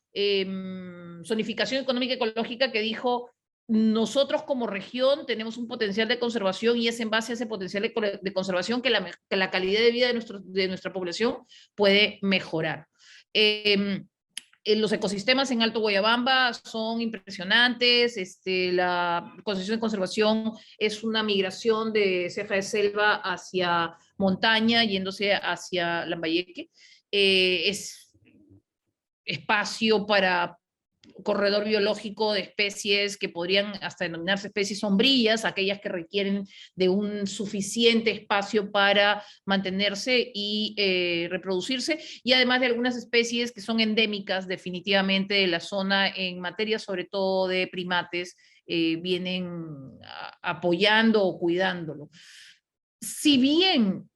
Speaker 5: zonificación económica ecológica que dijo: nosotros como región tenemos un potencial de conservación y es en base a ese potencial de conservación que la calidad de vida de nuestra población puede mejorar. Los ecosistemas en Alto Guayabamba son impresionantes. La concesión de conservación es una migración de ceja de selva hacia montaña, yéndose hacia Lambayeque. Es espacio para corredor biológico de especies que podrían hasta denominarse especies sombrillas, aquellas que requieren de un suficiente espacio para mantenerse y reproducirse, y además de algunas especies que son endémicas definitivamente de la zona en materia sobre todo de primates, vienen apoyando o cuidándolo. Si bien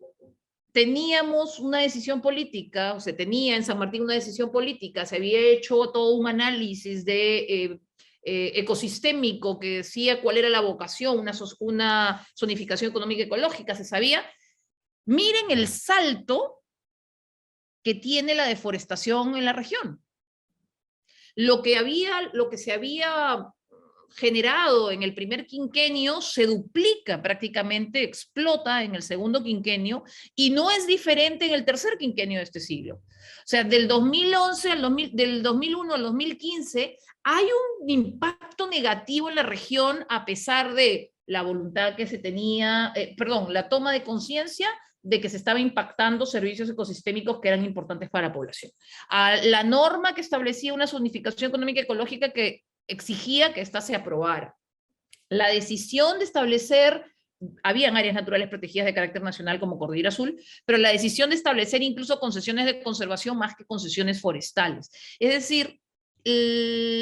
Speaker 5: teníamos una decisión política, o se tenía en San Martín una decisión política, se había hecho todo un análisis de ecosistémico que decía cuál era la vocación, una zonificación económica ecológica, se sabía. Miren el salto que tiene la deforestación en la región. Lo que se había generado en el primer quinquenio se duplica prácticamente, explota en el segundo quinquenio, y no es diferente en el tercer quinquenio de este siglo. O sea, del 2011 del 2001 al 2015 hay un impacto negativo en la región a pesar de la voluntad que se tenía, la toma de conciencia de que se estaba impactando servicios ecosistémicos que eran importantes para la población. La norma que establecía una zonificación económica ecológica que exigía que ésta se aprobara. La decisión de establecer, habían áreas naturales protegidas de carácter nacional como Cordillera Azul, pero la decisión de establecer incluso concesiones de conservación más que concesiones forestales. Es decir,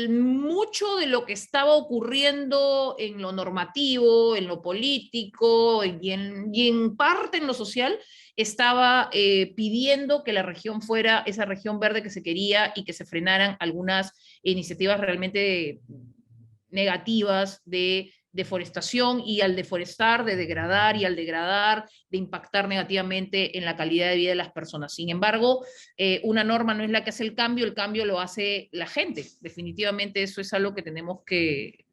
Speaker 5: mucho de lo que estaba ocurriendo en lo normativo, en lo político y en parte en lo social, estaba pidiendo que la región fuera esa región verde que se quería y que se frenaran algunas iniciativas realmente negativas de deforestación, y al deforestar, de degradar, y al degradar, de impactar negativamente en la calidad de vida de las personas. Sin embargo, una norma no es la que hace el cambio lo hace la gente. Definitivamente eso es algo que tenemos que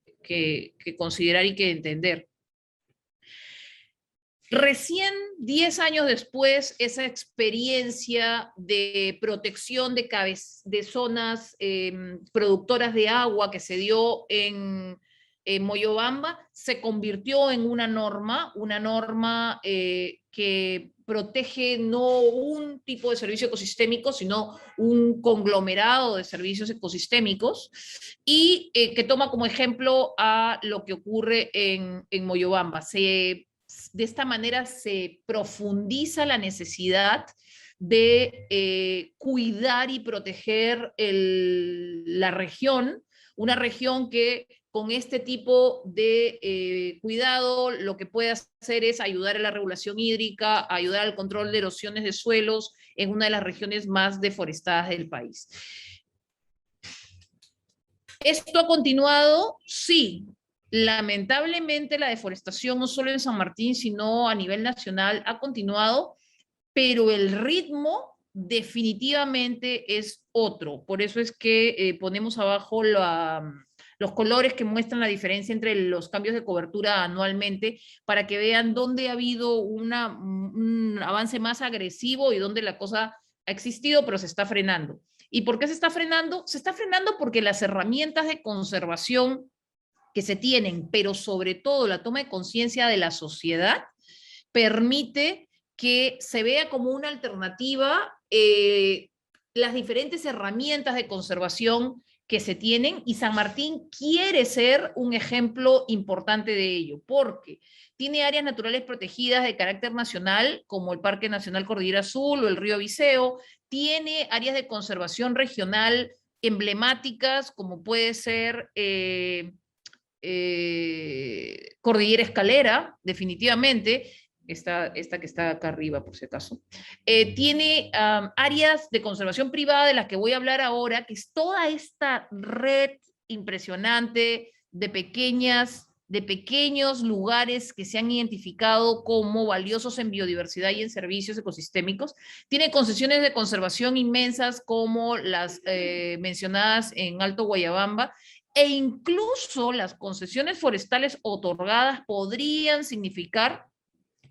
Speaker 5: considerar y que entender. Recién 10 años después, esa experiencia de protección de zonas productoras de agua que se dio en Moyobamba se convirtió en una norma que protege no un tipo de servicio ecosistémico, sino un conglomerado de servicios ecosistémicos, y que toma como ejemplo a lo que ocurre en Moyobamba. De esta manera se profundiza la necesidad de cuidar y proteger la región, una región que con este tipo de cuidado lo que puede hacer es ayudar a la regulación hídrica, ayudar al control de erosiones de suelos en una de las regiones más deforestadas del país. ¿Esto ha continuado? Sí. Lamentablemente la deforestación, no solo en San Martín, sino a nivel nacional, ha continuado, pero el ritmo definitivamente es otro. Por eso es que ponemos abajo los colores que muestran la diferencia entre los cambios de cobertura anualmente, para que vean dónde ha habido un avance más agresivo y dónde la cosa ha existido, pero se está frenando. ¿Y por qué se está frenando? Se está frenando porque las herramientas de conservación que se tienen, pero sobre todo la toma de conciencia de la sociedad, permite que se vea como una alternativa las diferentes herramientas de conservación que se tienen, y San Martín quiere ser un ejemplo importante de ello, porque tiene áreas naturales protegidas de carácter nacional, como el Parque Nacional Cordillera Azul o el Río Viseo, tiene áreas de conservación regional emblemáticas, como puede ser Cordillera Escalera, definitivamente, esta que está acá arriba, por si acaso. Tiene áreas de conservación privada de las que voy a hablar ahora, que es toda esta red impresionante de pequeños lugares que se han identificado como valiosos en biodiversidad y en servicios ecosistémicos. Tiene concesiones de conservación inmensas como las mencionadas en Alto Guayabamba, e incluso las concesiones forestales otorgadas podrían significar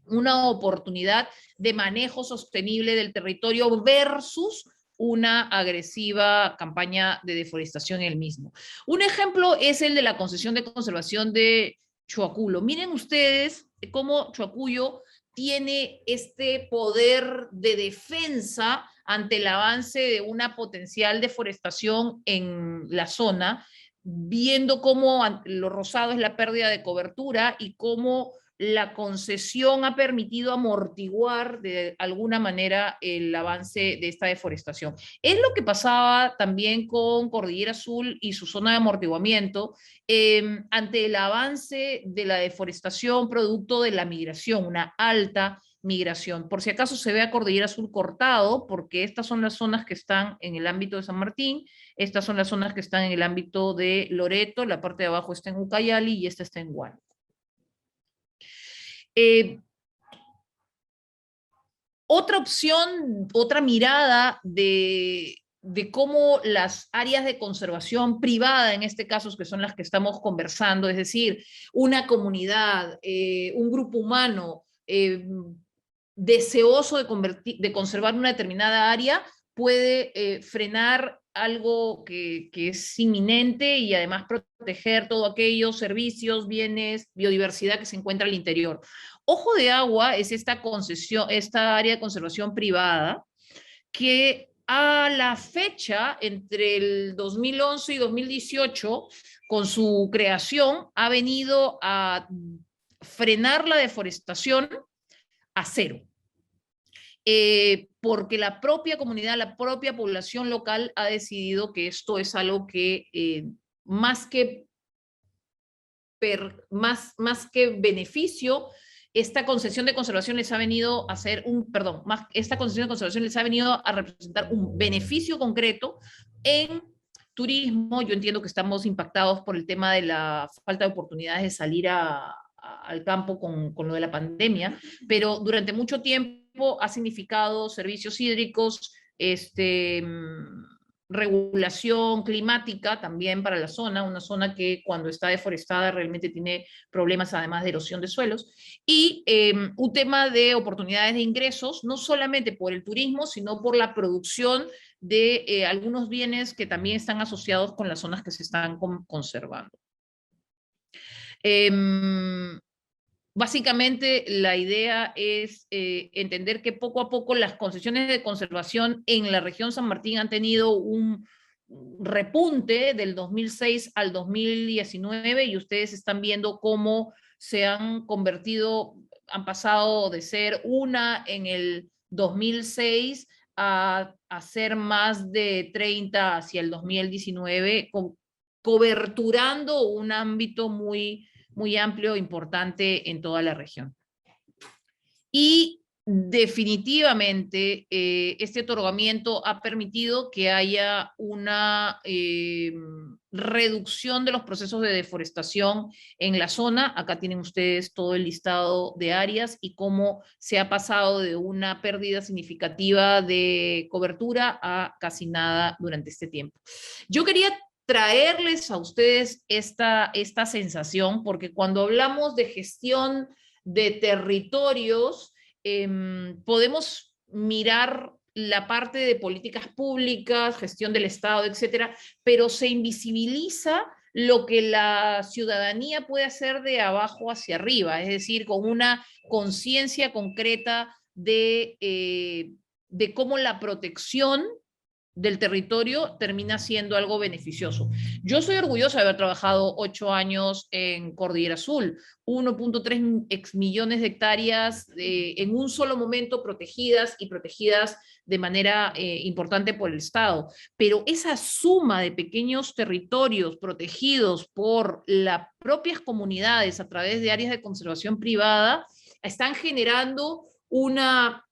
Speaker 5: una oportunidad de manejo sostenible del territorio versus una agresiva campaña de deforestación en el mismo. Un ejemplo es el de la concesión de conservación de Choaculo. Miren ustedes cómo Choacuyo tiene este poder de defensa ante el avance de una potencial deforestación en la zona, viendo cómo lo rosado es la pérdida de cobertura y cómo la concesión ha permitido amortiguar de alguna manera el avance de esta deforestación. Es lo que pasaba también con Cordillera Azul y su zona de amortiguamiento ante el avance de la deforestación producto de la migración, una alta migración. Por si acaso se ve a Cordillera Azul cortado, porque estas son las zonas que están en el ámbito de San Martín, estas son las zonas que están en el ámbito de Loreto, la parte de abajo está en Ucayali y esta está en Huánuco. Otra opción, otra mirada de cómo las áreas de conservación privada, en este caso, que son las que estamos conversando, es decir, una comunidad, un grupo humano deseoso de conservar una determinada área, puede frenar algo que es inminente y además proteger todos aquellos servicios, bienes, biodiversidad que se encuentra al interior. Ojo de Agua es esta concesión, esta área de conservación privada que a la fecha, entre el 2011 y 2018, con su creación, ha venido a frenar la deforestación a cero. Porque la propia comunidad, la propia población local ha decidido que esto es algo que más que beneficio, esta concesión de conservación les ha venido a hacer esta concesión de conservación les ha venido a representar un beneficio concreto en turismo. Yo entiendo que estamos impactados por el tema de la falta de oportunidades de salir al campo con lo de la pandemia, pero durante mucho tiempo ha significado servicios hídricos, regulación climática también para la zona, una zona que cuando está deforestada realmente tiene problemas además de erosión de suelos, y un tema de oportunidades de ingresos, no solamente por el turismo, sino por la producción de algunos bienes que también están asociados con las zonas que se están conservando. Básicamente la idea es entender que poco a poco las concesiones de conservación en la región San Martín han tenido un repunte del 2006 al 2019 y ustedes están viendo cómo se han convertido, han pasado de ser una en el 2006 a ser más de 30 hacia el 2019, coberturando un ámbito muy amplio, importante en toda la región. Y definitivamente este otorgamiento ha permitido que haya una reducción de los procesos de deforestación en la zona. Acá tienen ustedes todo el listado de áreas y cómo se ha pasado de una pérdida significativa de cobertura a casi nada durante este tiempo. Yo quería traerles a ustedes esta sensación, porque cuando hablamos de gestión de territorios, podemos mirar la parte de políticas públicas, gestión del Estado, etcétera, pero se invisibiliza lo que la ciudadanía puede hacer de abajo hacia arriba, es decir, con una conciencia concreta de cómo la protección del territorio termina siendo algo beneficioso. Yo soy orgullosa de haber trabajado 8 años en Cordillera Azul, 1.3 millones de hectáreas en un solo momento protegidas y protegidas de manera importante por el Estado. Pero esa suma de pequeños territorios protegidos por las propias comunidades a través de áreas de conservación privada están generando una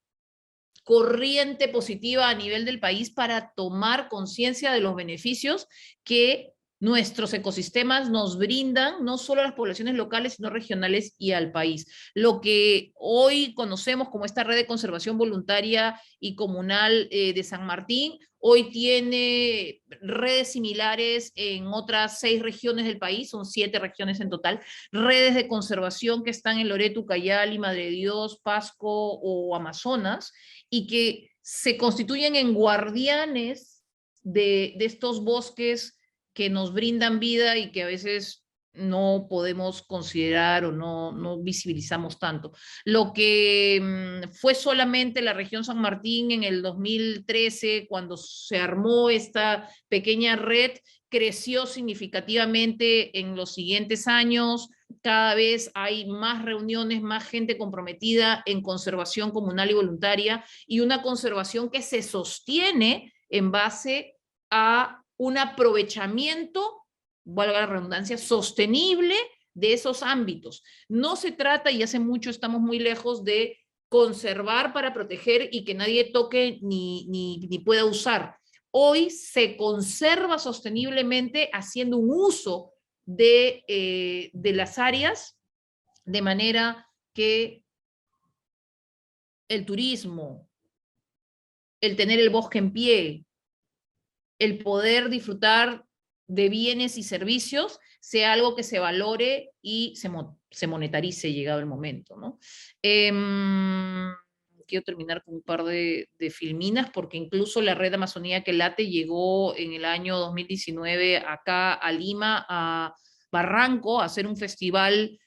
Speaker 5: corriente positiva a nivel del país para tomar conciencia de los beneficios que nuestros ecosistemas nos brindan, no solo a las poblaciones locales, sino regionales y al país. Lo que hoy conocemos como esta red de conservación voluntaria y comunal de San Martín, hoy tiene redes similares en otras 6 regiones del país, son 7 regiones en total, redes de conservación que están en Loreto, Ucayali, Madre de Dios, Pasco o Amazonas, y que se constituyen en guardianes de estos bosques que nos brindan vida y que a veces no podemos considerar o no visibilizamos tanto. Lo que fue solamente la región San Martín en el 2013, cuando se armó esta pequeña red, creció significativamente en los siguientes años. Cada vez hay más reuniones, más gente comprometida en conservación comunal y voluntaria, y una conservación que se sostiene en base a un aprovechamiento, valga la redundancia, sostenible de esos ámbitos. No se trata, y hace mucho estamos muy lejos de conservar para proteger y que nadie toque ni pueda usar. Hoy se conserva sosteniblemente haciendo un uso de las áreas, de manera que el turismo, el tener el bosque en pie, el poder disfrutar de bienes y servicios sea algo que se valore y se monetarice llegado el momento, ¿no? Quiero terminar con un par de filminas, porque incluso la Red Amazonía que Late llegó en el año 2019 acá a Lima, a Barranco, a hacer un festival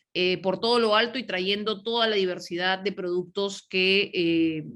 Speaker 5: por todo lo alto y trayendo toda la diversidad de productos que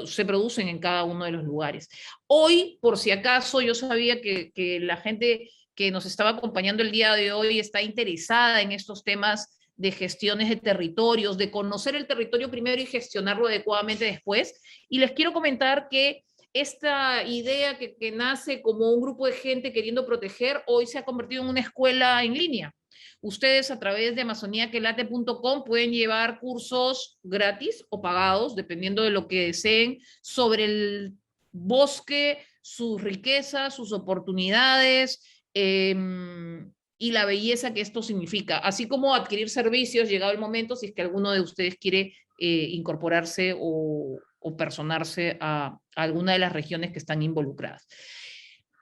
Speaker 5: se producen en cada uno de los lugares. Hoy, por si acaso, yo sabía que la gente que nos estaba acompañando el día de hoy está interesada en estos temas de gestiones de territorios, de conocer el territorio primero y gestionarlo adecuadamente después. Y les quiero comentar que esta idea que nace como un grupo de gente queriendo proteger, hoy se ha convertido en una escuela en línea. Ustedes a través de amazoniaquelate.com pueden llevar cursos gratis o pagados, dependiendo de lo que deseen, sobre el bosque, sus riquezas, sus oportunidades, y la belleza que esto significa, así como adquirir servicios llegado el momento, si es que alguno de ustedes quiere incorporarse o personarse a alguna de las regiones que están involucradas.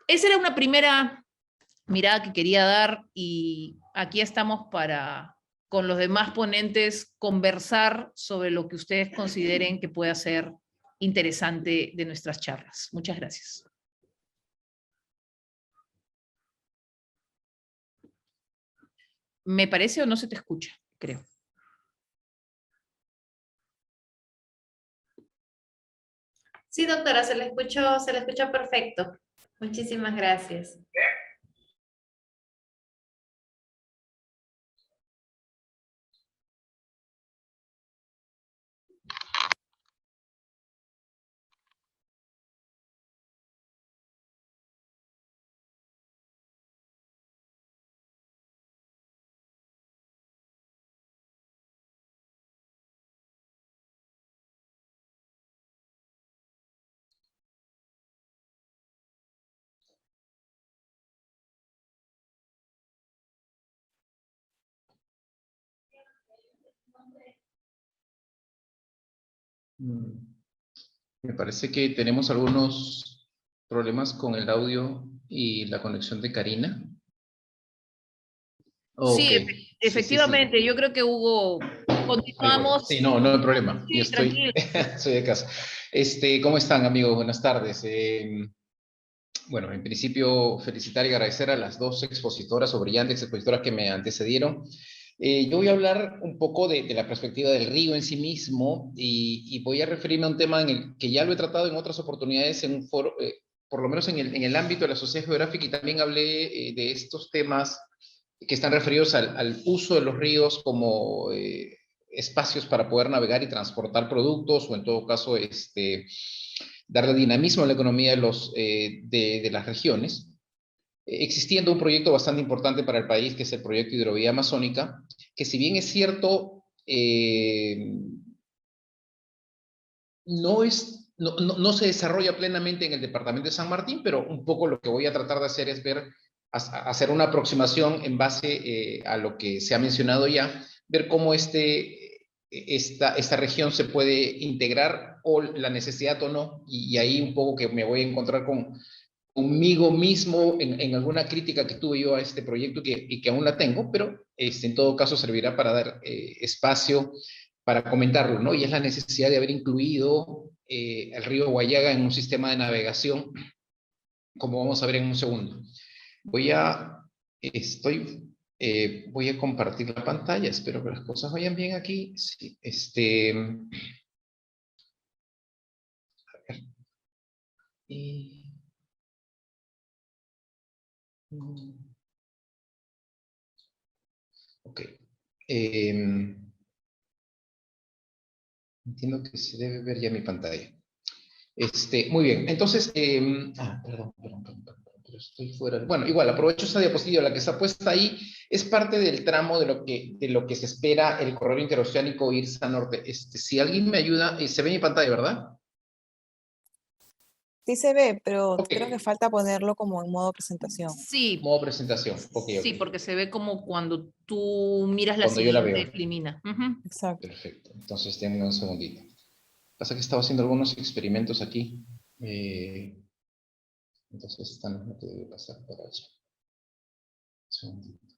Speaker 5: Esa era una primera mirada que quería dar, y aquí estamos para, con los demás ponentes, conversar sobre lo que ustedes consideren que pueda ser interesante de nuestras charlas. Muchas gracias. ¿Me parece o no se te escucha? Creo.
Speaker 6: Sí, doctora, se le escucha perfecto. Muchísimas gracias.
Speaker 1: Me parece que tenemos algunos problemas con el audio y la conexión de Karina.
Speaker 5: Sí,
Speaker 1: Okay.
Speaker 5: efectivamente,
Speaker 1: Sí.
Speaker 5: yo creo que Hugo, continuamos.
Speaker 1: Sí, no hay problema.
Speaker 5: Sí,
Speaker 1: Yo estoy de casa. ¿Cómo están, amigos? Buenas tardes. Bueno, en principio, felicitar y agradecer a las 2 expositoras o brillantes expositoras que me antecedieron. Yo voy a hablar un poco de la perspectiva del río en sí mismo, y voy a referirme a un tema en el que ya lo he tratado en otras oportunidades en un foro, por lo menos en el ámbito de la sociedad geográfica, y también hablé de estos temas que están referidos al uso de los ríos como espacios para poder navegar y transportar productos, o en todo caso, darle dinamismo a la economía de las regiones, existiendo un proyecto bastante importante para el país, que es el proyecto Hidrovía Amazónica, que si bien es cierto, no se desarrolla plenamente en el departamento de San Martín, pero un poco lo que voy a tratar de hacer es hacer una aproximación en base a lo que se ha mencionado ya, ver cómo esta región se puede integrar, o la necesidad o no, y ahí un poco que me voy a encontrar conmigo mismo en alguna crítica que tuve yo a este proyecto y que aún la tengo, pero en todo caso servirá para dar espacio para comentarlo, ¿no? Y es la necesidad de haber incluido el río Guayaga en un sistema de navegación, como vamos a ver en un segundo. Voy a compartir la pantalla, espero que las cosas vayan bien aquí. Sí, a ver. Ok. Entiendo que se debe ver ya mi pantalla. Muy bien, entonces, perdón, pero estoy fuera. Bueno, igual, aprovecho esta diapositiva, la que está puesta ahí, es parte del tramo de lo que se espera el corredor interoceánico IRSA Norte. Si alguien me ayuda, se ve mi pantalla, ¿verdad?
Speaker 3: Sí se ve, pero
Speaker 1: Ok.
Speaker 3: creo que falta ponerlo como en modo presentación.
Speaker 5: Sí,
Speaker 1: Modo presentación. Ok,
Speaker 5: sí,
Speaker 1: ok.
Speaker 5: porque se ve como cuando tú miras la
Speaker 1: Cuando yo la
Speaker 5: siguiente
Speaker 1: veo.
Speaker 5: filmina. Ujú.
Speaker 3: Exacto.
Speaker 1: Perfecto. Entonces, denme un segundito. Pasa que estaba haciendo algunos experimentos aquí. Entonces, esta no me debe pasar por allá. Un segundito.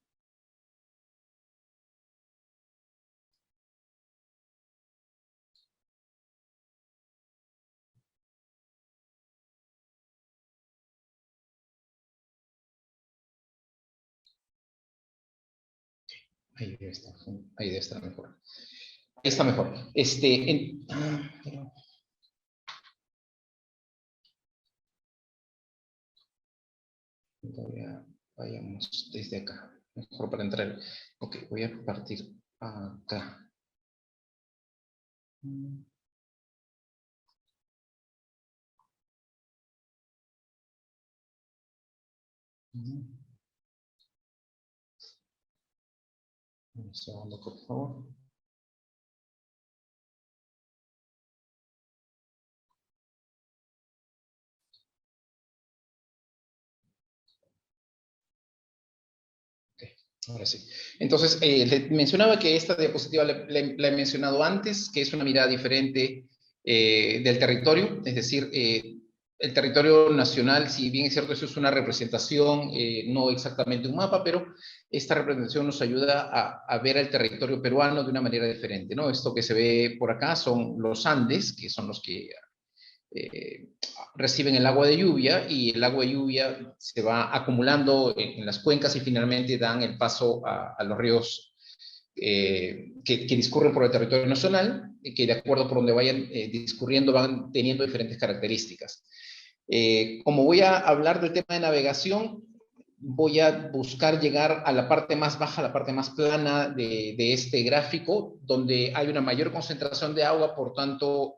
Speaker 1: Ahí debe estar mejor. Ahí está mejor. Vayamos desde acá. Mejor para entrar. Ok, voy a partir acá. Un segundo, por favor. Ahora sí. Entonces, le mencionaba que esta diapositiva la he mencionado antes, que es una mirada diferente del territorio, es decir, el territorio nacional, si bien es cierto, eso es una representación, no exactamente un mapa, pero esta representación nos ayuda a ver el territorio peruano de una manera diferente, ¿no? Esto que se ve por acá son los Andes, que son los que reciben el agua de lluvia, y el agua de lluvia se va acumulando en las cuencas y finalmente dan el paso a los ríos que discurren por el territorio nacional, que de acuerdo por donde vayan discurriendo van teniendo diferentes características. Como voy a hablar del tema de navegación, voy a buscar llegar a la parte más baja, la parte más plana de este gráfico, donde hay una mayor concentración de agua, por tanto,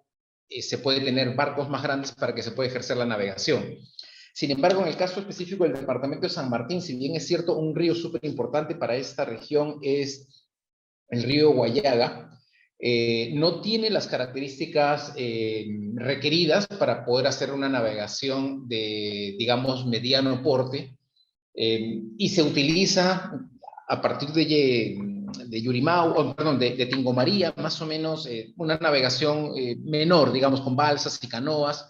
Speaker 1: se puede tener barcos más grandes para que se pueda ejercer la navegación. Sin embargo, en el caso específico del departamento de San Martín, si bien es cierto, un río súper importante para esta región es el río Guayaga, no tiene las características requeridas para poder hacer una navegación de, digamos, mediano porte, y se utiliza a partir de Yurimau, perdón, de Tingo María, más o menos una navegación menor, digamos, con balsas y canoas.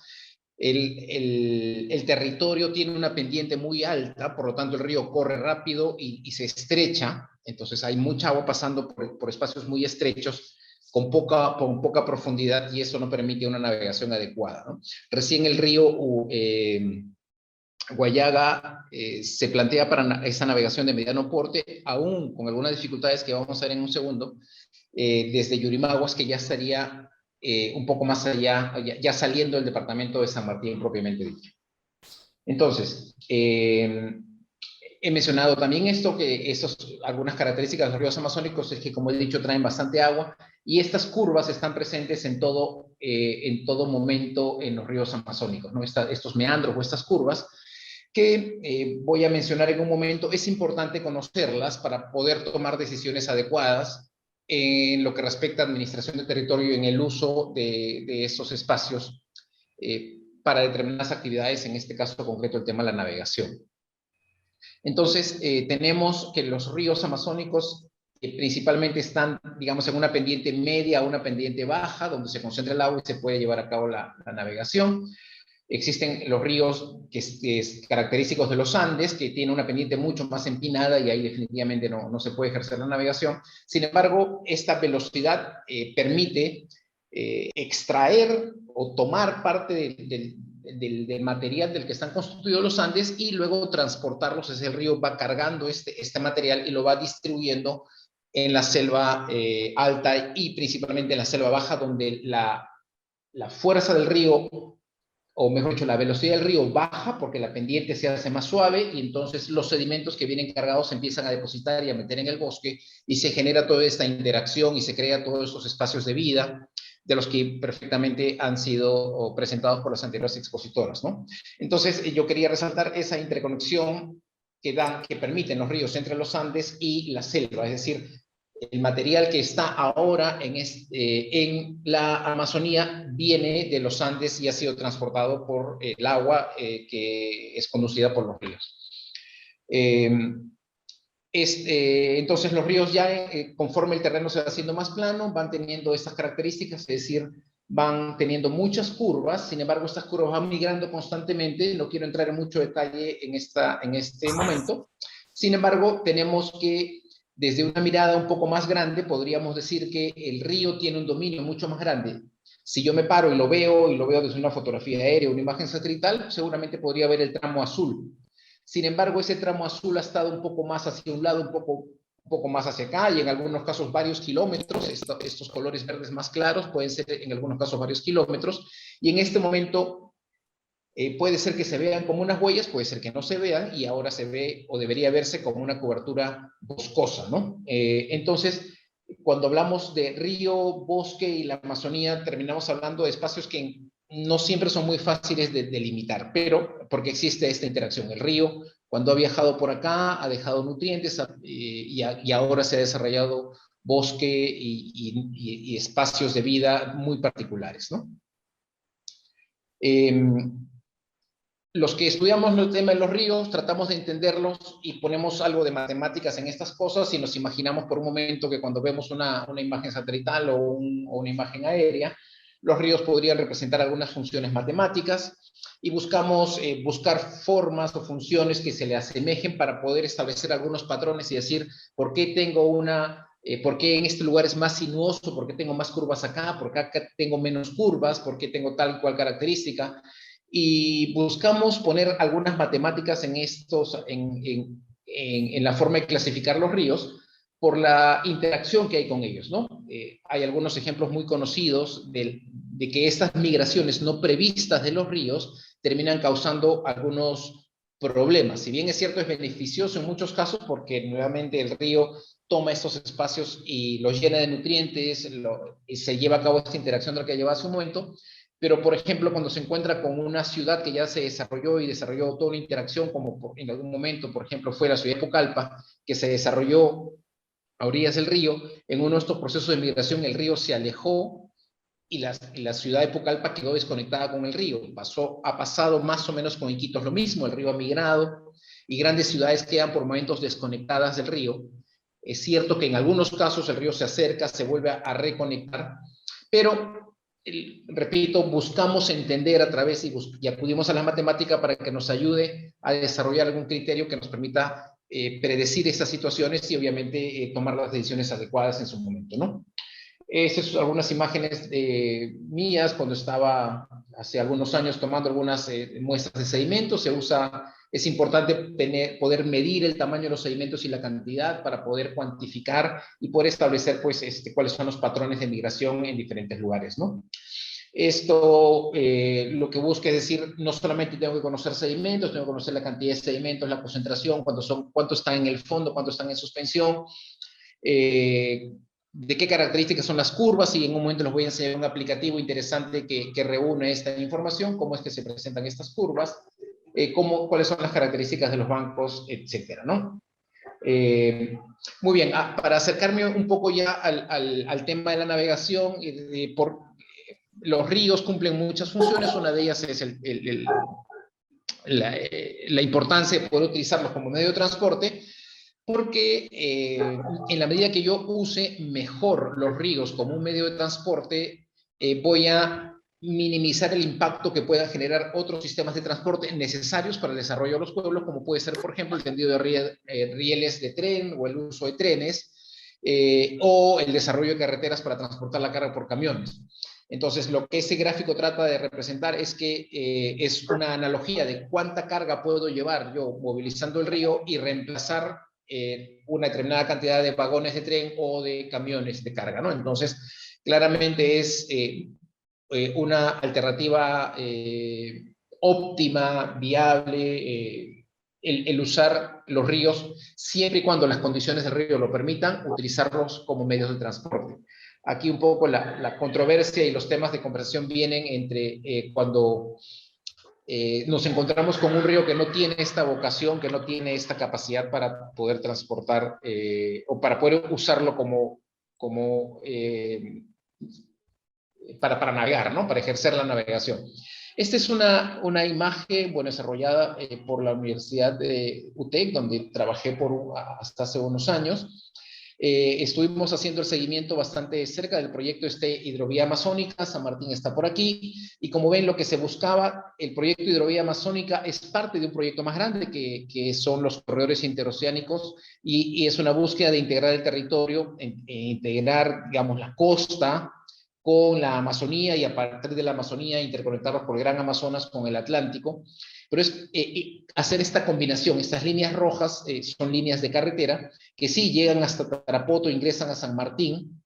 Speaker 1: El territorio tiene una pendiente muy alta, por lo tanto el río corre rápido y se estrecha, entonces hay mucha agua pasando por espacios muy estrechos, con poca profundidad, y eso no permite una navegación adecuada, ¿no? Recién el río Guayaga se plantea para esa navegación de mediano porte, aún con algunas dificultades que vamos a ver en un segundo, desde Yurimaguas, que ya estaría un poco más allá, ya saliendo del departamento de San Martín propiamente dicho. Entonces, he mencionado también esto, que algunas características de los ríos amazónicos es que, como he dicho, traen bastante agua, y estas curvas están presentes en todo momento en los ríos amazónicos, ¿no? Estos meandros o estas curvas, que voy a mencionar en un momento. Es importante conocerlas para poder tomar decisiones adecuadas en lo que respecta a administración de territorio y en el uso de estos espacios para determinadas actividades, en este caso concreto el tema de la navegación. Entonces, tenemos que los ríos amazónicos principalmente están, digamos, en una pendiente media o una pendiente baja, donde se concentra el agua y se puede llevar a cabo la navegación. Existen los ríos que es característicos de los Andes, que tienen una pendiente mucho más empinada y ahí definitivamente no se puede ejercer la navegación. Sin embargo, esta velocidad permite extraer o tomar parte del material del que están constituidos los Andes y luego transportarlos. Es el río va cargando este material y lo va distribuyendo en la selva alta y principalmente en la selva baja, donde la fuerza del río, o mejor dicho, la velocidad del río baja porque la pendiente se hace más suave y entonces los sedimentos que vienen cargados se empiezan a depositar y a meter en el bosque y se genera toda esta interacción y se crea todos estos espacios de vida de los que perfectamente han sido presentados por las anteriores expositoras, ¿no? Entonces, yo quería resaltar esa interconexión que permiten los ríos entre los Andes y la selva, es decir, el material que está ahora en la Amazonía viene de los Andes y ha sido transportado por el agua que es conducida por los ríos. Entonces los ríos ya, conforme el terreno se va haciendo más plano, van teniendo estas características, es decir, van teniendo muchas curvas. Sin embargo, estas curvas van migrando constantemente. No quiero entrar en mucho detalle en este momento. Sin embargo, tenemos que, desde una mirada un poco más grande, podríamos decir que el río tiene un dominio mucho más grande. Si yo me paro y lo veo desde una fotografía aérea o una imagen satelital, seguramente podría ver el tramo azul. Sin embargo, ese tramo azul ha estado un poco más hacia un lado, un poco más hacia acá, y en algunos casos varios kilómetros. Estos colores verdes más claros pueden ser en algunos casos varios kilómetros, y en este momento puede ser que se vean como unas huellas, puede ser que no se vean, y ahora se ve o debería verse como una cobertura boscosa, ¿no? Entonces, cuando hablamos de río, bosque y la Amazonía, terminamos hablando de espacios que no siempre son muy fáciles de delimitar, pero porque existe esta interacción. El río, cuando ha viajado por acá, ha dejado nutrientes y ahora se ha desarrollado bosque y espacios de vida muy particulares, ¿no? Los que estudiamos el tema de los ríos, tratamos de entenderlos y ponemos algo de matemáticas en estas cosas y nos imaginamos por un momento que cuando vemos una imagen satelital o una imagen aérea, los ríos podrían representar algunas funciones matemáticas y buscamos buscar formas o funciones que se le asemejen para poder establecer algunos patrones y decir, ¿por qué ¿por qué en este lugar es más sinuoso? ¿Por qué tengo más curvas acá? ¿Por qué acá tengo menos curvas? ¿Por qué tengo tal y cual característica? Y buscamos poner algunas matemáticas en la forma de clasificar los ríos por la interacción que hay con ellos, ¿no? Hay algunos ejemplos muy conocidos de que estas migraciones no previstas de los ríos terminan causando algunos problemas. Si bien es cierto, es beneficioso en muchos casos porque nuevamente el río toma estos espacios y los llena de nutrientes, y se lleva a cabo esta interacción de la que lleva hace un momento. Pero, por ejemplo, cuando se encuentra con una ciudad que ya se desarrolló toda una interacción, como en algún momento, por ejemplo, fue la ciudad de Pucallpa, que se desarrolló a orillas del río, en uno de estos procesos de migración el río se alejó y la ciudad de Pucallpa quedó desconectada con el río. Ha pasado más o menos con Iquitos lo mismo, el río ha migrado y grandes ciudades quedan por momentos desconectadas del río. Es cierto que en algunos casos el río se acerca, se vuelve a reconectar, pero repito, buscamos entender a través y acudimos a la matemática para que nos ayude a desarrollar algún criterio que nos permita predecir estas situaciones y obviamente tomar las decisiones adecuadas en su momento, ¿no? Estas son algunas imágenes mías cuando estaba hace algunos años tomando algunas muestras de sedimentos. Es importante poder medir el tamaño de los sedimentos y la cantidad para poder cuantificar y poder establecer pues, cuáles son los patrones de migración en diferentes lugares, ¿no? Esto lo que busca es decir, no solamente tengo que conocer sedimentos, tengo que conocer la cantidad de sedimentos, la concentración, cuánto están en el fondo, cuánto están en suspensión, de qué características son las curvas, y en un momento les voy a enseñar un aplicativo interesante que reúne esta información, cómo es que se presentan estas curvas, cuáles son las características de los bancos, etcétera, ¿no? Muy bien, para acercarme un poco ya al tema de la navegación, los ríos cumplen muchas funciones. Una de ellas es la importancia de poder utilizarlos como medio de transporte, porque en la medida que yo use mejor los ríos como un medio de transporte, voy a minimizar el impacto que puedan generar otros sistemas de transporte necesarios para el desarrollo de los pueblos, como puede ser, por ejemplo, el tendido de rieles de tren o el uso de trenes, o el desarrollo de carreteras para transportar la carga por camiones. Entonces, lo que ese gráfico trata de representar es que es una analogía de cuánta carga puedo llevar yo movilizando el río y reemplazar una determinada cantidad de vagones de tren o de camiones de carga, ¿no? Entonces, claramente es una alternativa óptima, viable, el usar los ríos, siempre y cuando las condiciones del río lo permitan, utilizarlos como medios de transporte. Aquí un poco la controversia y los temas de conversación vienen entre cuando nos encontramos con un río que no tiene esta vocación, que no tiene esta capacidad para poder transportar o para poder usarlo para navegar, ¿no? Para ejercer la navegación. Esta es una imagen, bueno, desarrollada por la Universidad de UTEC, donde trabajé hasta hace unos años. Estuvimos haciendo el seguimiento bastante cerca del proyecto Hidrovía Amazónica. San Martín está por aquí, y como ven, lo que se buscaba, el proyecto Hidrovía Amazónica es parte de un proyecto más grande que son los corredores interoceánicos, y es una búsqueda de integrar el territorio, integrar, digamos, la costa con la Amazonía, y a partir de la Amazonía interconectarlos por el Gran Amazonas con el Atlántico. Pero es hacer esta combinación. Estas líneas rojas son líneas de carretera que sí llegan hasta Tarapoto, ingresan a San Martín,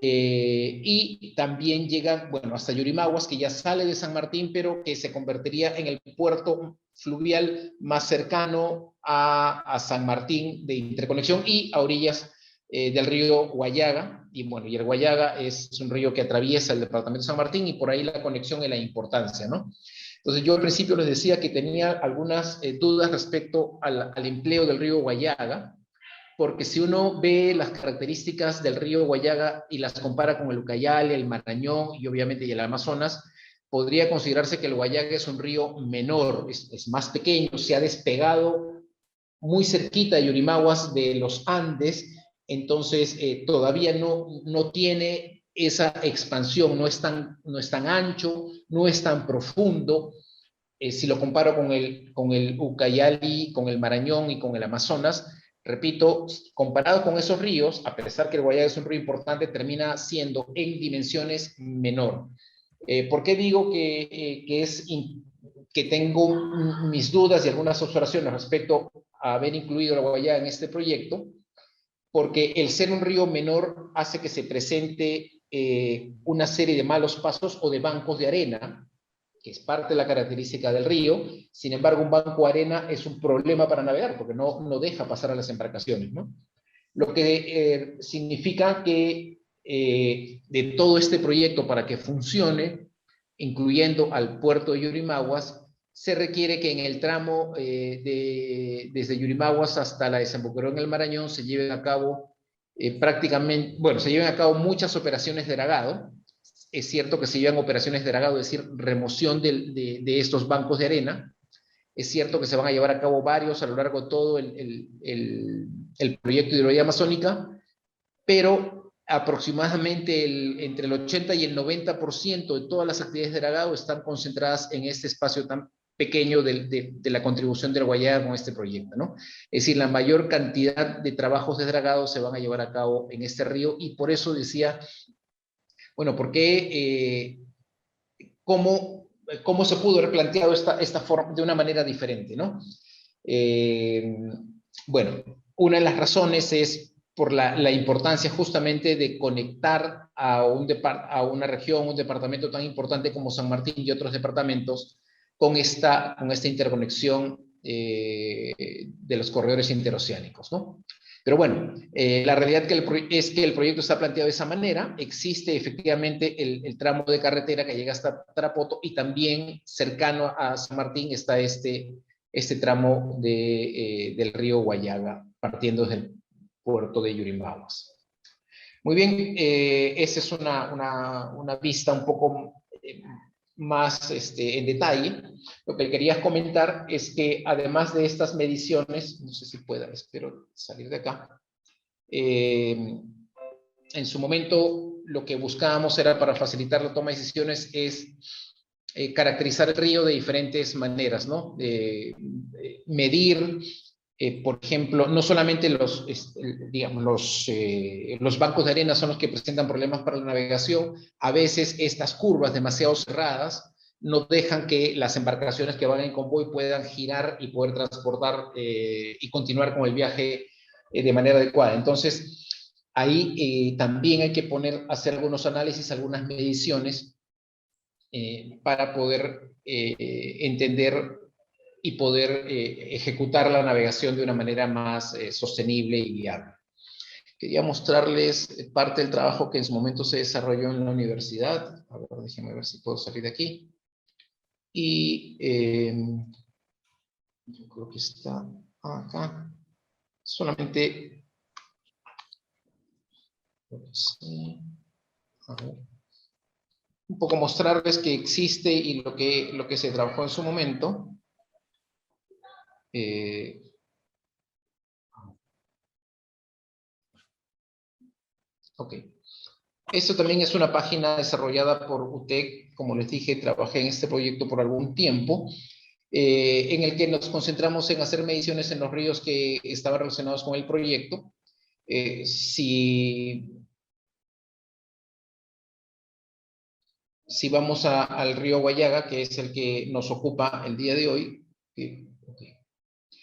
Speaker 1: y también llegan, bueno, hasta Yurimaguas, que ya sale de San Martín, pero que se convertiría en el puerto fluvial más cercano a San Martín de interconexión, y a orillas del río Guayaga. Y bueno, y el Guayaga es un río que atraviesa el departamento de San Martín, y por ahí la conexión y la importancia, ¿no? Entonces, yo al principio les decía que tenía algunas dudas respecto al empleo del río Guayaga, porque si uno ve las características del río Guayaga y las compara con el Ucayali, el Marañón y obviamente el Amazonas, podría considerarse que el Guayaga es un río menor, es más pequeño, se ha despegado muy cerquita de Yurimaguas de los Andes. Entonces todavía no tiene esa expansión, no es tan ancho, no es tan profundo. Si lo comparo con el Ucayali, con el Marañón y con el Amazonas, repito, comparado con esos ríos, a pesar que el Guayaga es un río importante, termina siendo en dimensiones menor. ¿Por qué digo que tengo mis dudas y algunas observaciones respecto a haber incluido el Guayaga en este proyecto? Porque el ser un río menor hace que se presente una serie de malos pasos o de bancos de arena, que es parte de la característica del río. Sin embargo, un banco de arena es un problema para navegar, porque no deja pasar a las embarcaciones, ¿no? Lo que significa que de todo este proyecto, para que funcione, incluyendo al puerto de Yurimaguas, se requiere que en el tramo desde Yurimaguas hasta la desembocadura en el Marañón se lleven a cabo se lleven a cabo muchas operaciones de dragado. Es cierto que se llevan operaciones de dragado, es decir, remoción de estos bancos de arena. Es cierto que se van a llevar a cabo varios a lo largo de todo el proyecto de hidrovía amazónica, pero aproximadamente entre el 80 y el 90% de todas las actividades de dragado están concentradas en este espacio tan pequeño de la contribución del Guayaga con este proyecto, ¿no? Es decir, la mayor cantidad de trabajos de dragado se van a llevar a cabo en este río, y por eso decía, bueno, ¿por qué? ¿Cómo se pudo haber planteado esta forma de una manera diferente, ¿no? Bueno, una de las razones es por la importancia justamente de conectar a una región, un departamento tan importante como San Martín y otros departamentos con esta interconexión de los corredores interoceánicos, ¿no? Pero bueno, la realidad es que el proyecto está planteado de esa manera. Existe efectivamente el tramo de carretera que llega hasta Tarapoto, y también cercano a San Martín está este tramo del río Guayaga, partiendo desde el puerto de Yurimbaguas. Muy bien, esa es una vista un poco más en detalle. Lo que quería comentar es que además de estas mediciones, no sé si pueda, espero salir de acá, en su momento lo que buscábamos era, para facilitar la toma de decisiones, es caracterizar el río de diferentes maneras, ¿no? Medir, por ejemplo, no solamente los bancos de arena son los que presentan problemas para la navegación. A veces estas curvas demasiado cerradas no dejan que las embarcaciones que van en convoy puedan girar y poder transportar y continuar con el viaje de manera adecuada. Entonces, ahí también hay que hacer algunos análisis, algunas mediciones para poder entender y poder ejecutar la navegación de una manera más sostenible y viable. Quería mostrarles parte del trabajo que en su momento se desarrolló en la universidad. A ver, déjenme ver si puedo salir de aquí. Y yo creo que está acá. Solamente... A ver. Un poco mostrarles que existe y lo que se trabajó en su momento. Ok. Esto también es una página desarrollada por UTEC. Como les dije, trabajé en este proyecto por algún tiempo, en el que nos concentramos en hacer mediciones en los ríos que estaban relacionados con el proyecto. Si vamos al río Guayaga, que es el que nos ocupa el día de hoy,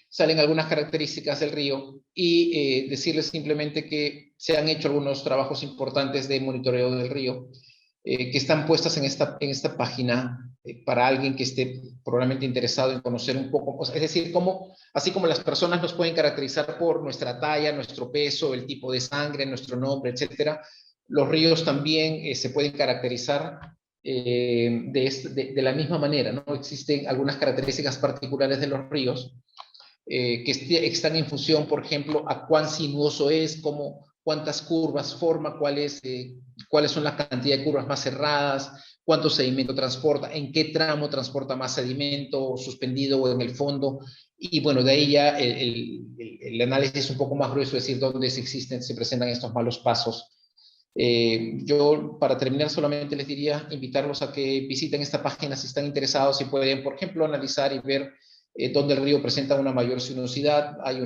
Speaker 1: salen algunas características del río y decirles simplemente que se han hecho algunos trabajos importantes de monitoreo del río que están puestas en esta página para alguien que esté probablemente interesado en conocer un poco, es decir, así como las personas nos pueden caracterizar por nuestra talla, nuestro peso, el tipo de sangre, nuestro nombre, etcétera, los ríos también se pueden caracterizar de la misma manera, ¿no? Existen algunas características particulares de los ríos que están en función, por ejemplo, a cuán sinuoso es, cuántas curvas forma, cuáles son la cantidad de curvas más cerradas, cuánto sedimento transporta, en qué tramo transporta más sedimento, suspendido o en el fondo. Y bueno, de ahí ya el análisis un poco más grueso, es decir, dónde se presentan estos malos pasos. Yo, para terminar, solamente les diría, invitarlos a que visiten esta página si están interesados y pueden, por ejemplo, analizar y ver donde el río presenta una mayor sinuosidad. Hay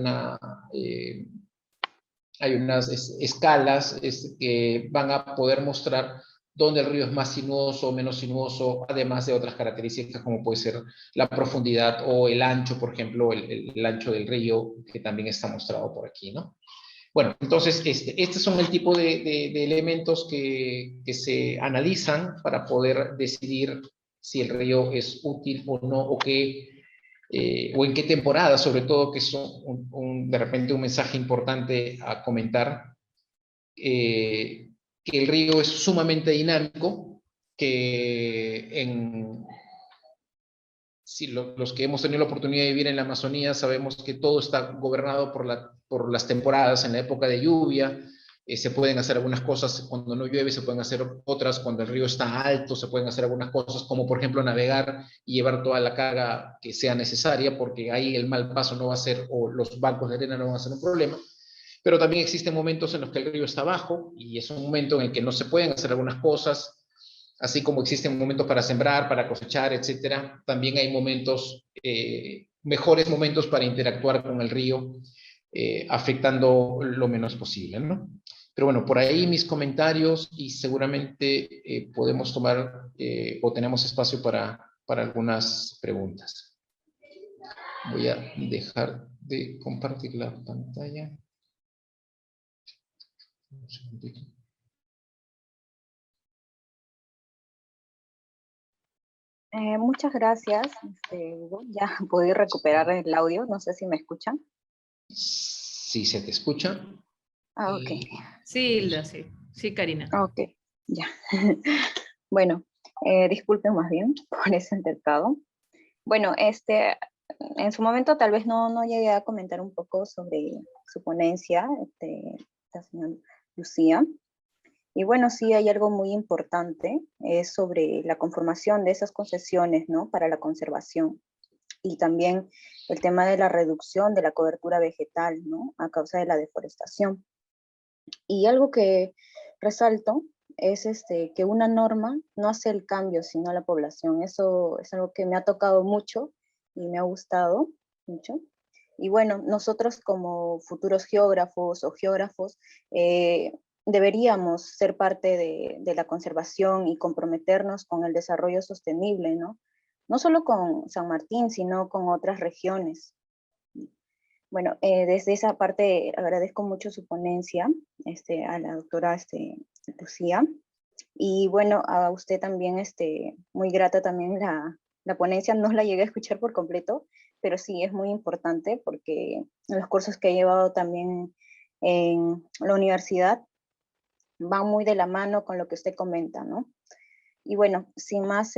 Speaker 1: unas escalas que van a poder mostrar dónde el río es más sinuoso o menos sinuoso, además de otras características como puede ser la profundidad o el ancho, por ejemplo, el ancho del río, que también está mostrado por aquí, ¿no? Bueno, entonces, estos son el tipo de elementos que se analizan para poder decidir si el río es útil o no, o en qué temporada, sobre todo, que es de repente un mensaje importante a comentar, que el río es sumamente dinámico, que si los que hemos tenido la oportunidad de vivir en la Amazonía sabemos que todo está gobernado por las temporadas. En la época de lluvia se pueden hacer algunas cosas, cuando no llueve se pueden hacer otras, cuando el río está alto se pueden hacer algunas cosas, como por ejemplo navegar y llevar toda la carga que sea necesaria, porque ahí el mal paso no va a ser, o los bancos de arena no van a ser un problema. Pero también existen momentos en los que el río está bajo y es un momento en el que no se pueden hacer algunas cosas. Así como existen momentos para sembrar, para cosechar, etcétera, también hay momentos, mejores momentos para interactuar con el río, afectando lo menos posible, ¿no? Pero bueno, por ahí mis comentarios, y seguramente podemos tomar o tenemos espacio para algunas preguntas. Voy a dejar de compartir la pantalla. Un segundito.
Speaker 2: Muchas gracias, Hugo. Ya pude recuperar el audio, no sé si me escuchan.
Speaker 1: Si se te escucha.
Speaker 2: Ah, ok.
Speaker 5: Sí, Hilda, sí. Sí, Karina.
Speaker 2: Ok, ya. Bueno, disculpen más bien por ese altercado. Bueno, en su momento tal vez no llegué a comentar un poco sobre su ponencia, la señora Lucía. Y bueno, sí hay algo muy importante, es sobre la conformación de esas concesiones, ¿no? Para la conservación. Y también el tema de la reducción de la cobertura vegetal, ¿no? A causa de la deforestación. Y algo que resalto es que una norma no hace el cambio, sino la población. Eso es algo que me ha tocado mucho y me ha gustado mucho. Y bueno, nosotros como futuros geógrafos o geógrafos deberíamos ser parte de la conservación y comprometernos con el desarrollo sostenible, ¿no? No solo con San Martín, sino con otras regiones. Bueno, desde esa parte agradezco mucho su ponencia, a la doctora Lucía, y bueno, a usted también, muy grata también la ponencia, no la llegué a escuchar por completo, pero sí es muy importante porque los cursos que he llevado también en la universidad van muy de la mano con lo que usted comenta, ¿no? Y bueno, sin más,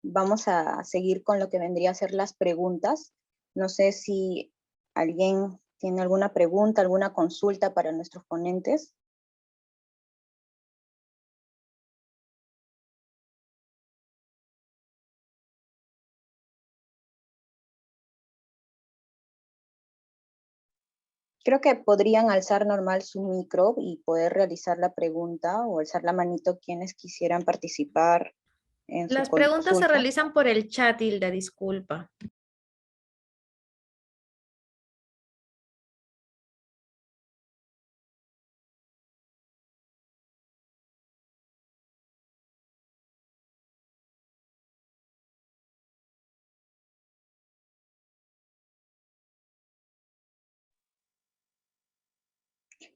Speaker 2: vamos a seguir con lo que vendría a ser las preguntas. No sé si alguien tiene alguna pregunta, alguna consulta para nuestros ponentes. Creo que podrían alzar normal su micro y poder realizar la pregunta o alzar la manito quienes quisieran participar en su
Speaker 6: Las preguntas se
Speaker 2: consulta.
Speaker 6: realizan por el chat, Hilda, disculpa.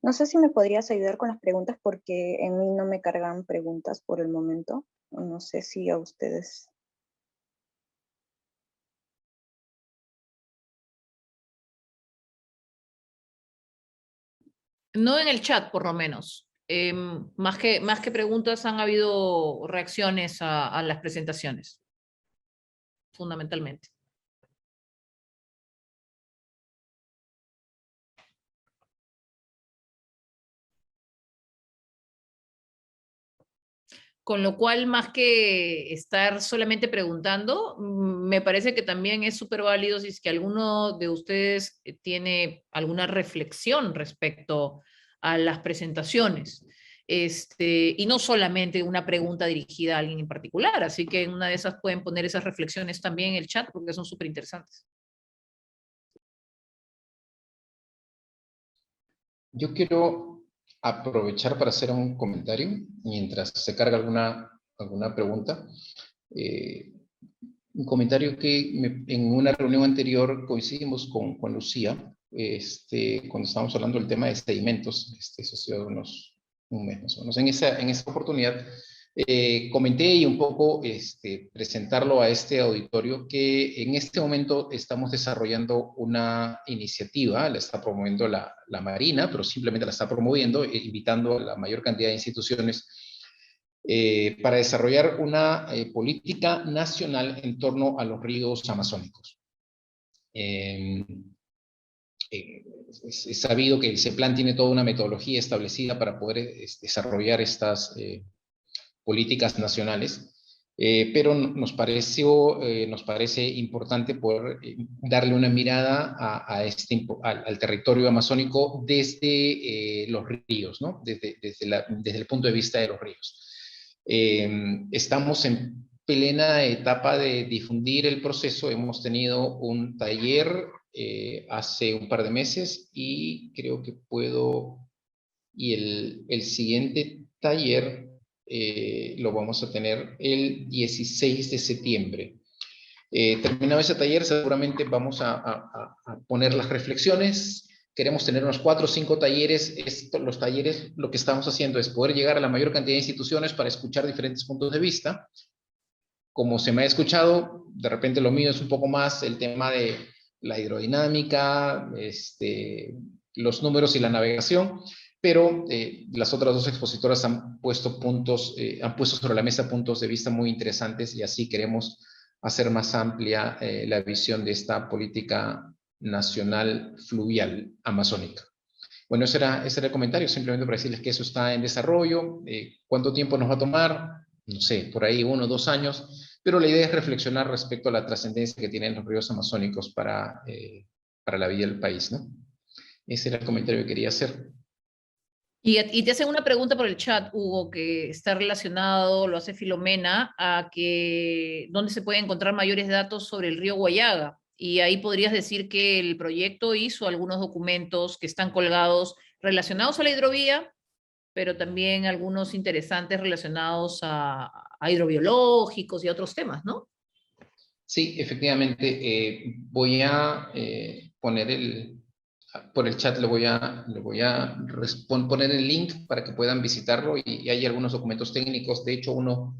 Speaker 2: No sé si me podrías ayudar con las preguntas porque en mí no me cargan preguntas por el momento. No sé si a ustedes.
Speaker 5: No en el chat, por lo menos. Más que preguntas, han habido reacciones a las presentaciones, fundamentalmente. Con lo cual, más que estar solamente preguntando, me parece que también es súper válido si es que alguno de ustedes tiene alguna reflexión respecto a las presentaciones. Y no solamente una pregunta dirigida a alguien en particular, así que en una de esas pueden poner esas reflexiones también en el chat porque son súper interesantes.
Speaker 1: Yo quiero aprovechar para hacer un comentario mientras se carga alguna pregunta. Un comentario que en una reunión anterior coincidimos con Lucía, cuando estábamos hablando del tema de sedimentos, eso ha sido un mes más o menos. En esa oportunidad comenté y un poco presentarlo a este auditorio que en este momento estamos desarrollando una iniciativa, la está promoviendo la Marina, pero simplemente la está promoviendo, invitando a la mayor cantidad de instituciones para desarrollar una política nacional en torno a los ríos amazónicos. Es sabido que el CEPLAN tiene toda una metodología establecida para poder desarrollar estas políticas nacionales, pero nos parece importante poder darle una mirada al territorio amazónico desde los ríos, ¿no? desde el punto de vista de los ríos. Estamos en plena etapa de difundir el proceso. Hemos tenido un taller hace un par de meses y creo que y el siguiente taller lo vamos a tener el 16 de septiembre. Terminado ese taller, seguramente vamos a poner las reflexiones. queremos tener unos 4 o 5 talleres. Los talleres, lo que estamos haciendo es poder llegar a la mayor cantidad de instituciones para escuchar diferentes puntos de vista. Como se me ha escuchado, de repente lo mío es un poco más el tema de la hidrodinámica, los números y la navegación, pero las otras dos expositoras han puesto sobre la mesa puntos de vista muy interesantes, y así queremos hacer más amplia la visión de esta política nacional fluvial amazónica. Bueno, ese era el comentario, simplemente para decirles que eso está en desarrollo. ¿Cuánto tiempo nos va a tomar? No sé, por ahí 1 o 2 años, pero la idea es reflexionar respecto a la trascendencia que tienen los ríos amazónicos para la vida del país, ¿no? Ese era el comentario que quería hacer.
Speaker 5: Y te hacen una pregunta por el chat, Hugo, que está relacionado, lo hace Filomena, a que dónde se pueden encontrar mayores datos sobre el río Guayaga. Y ahí podrías decir que el proyecto hizo algunos documentos que están colgados relacionados a la hidrovía, pero también algunos interesantes relacionados a hidrobiológicos y a otros temas, ¿no?
Speaker 1: Sí, efectivamente. Voy a poner por el chat, le voy a poner el link para que puedan visitarlo, y hay algunos documentos técnicos, de hecho uno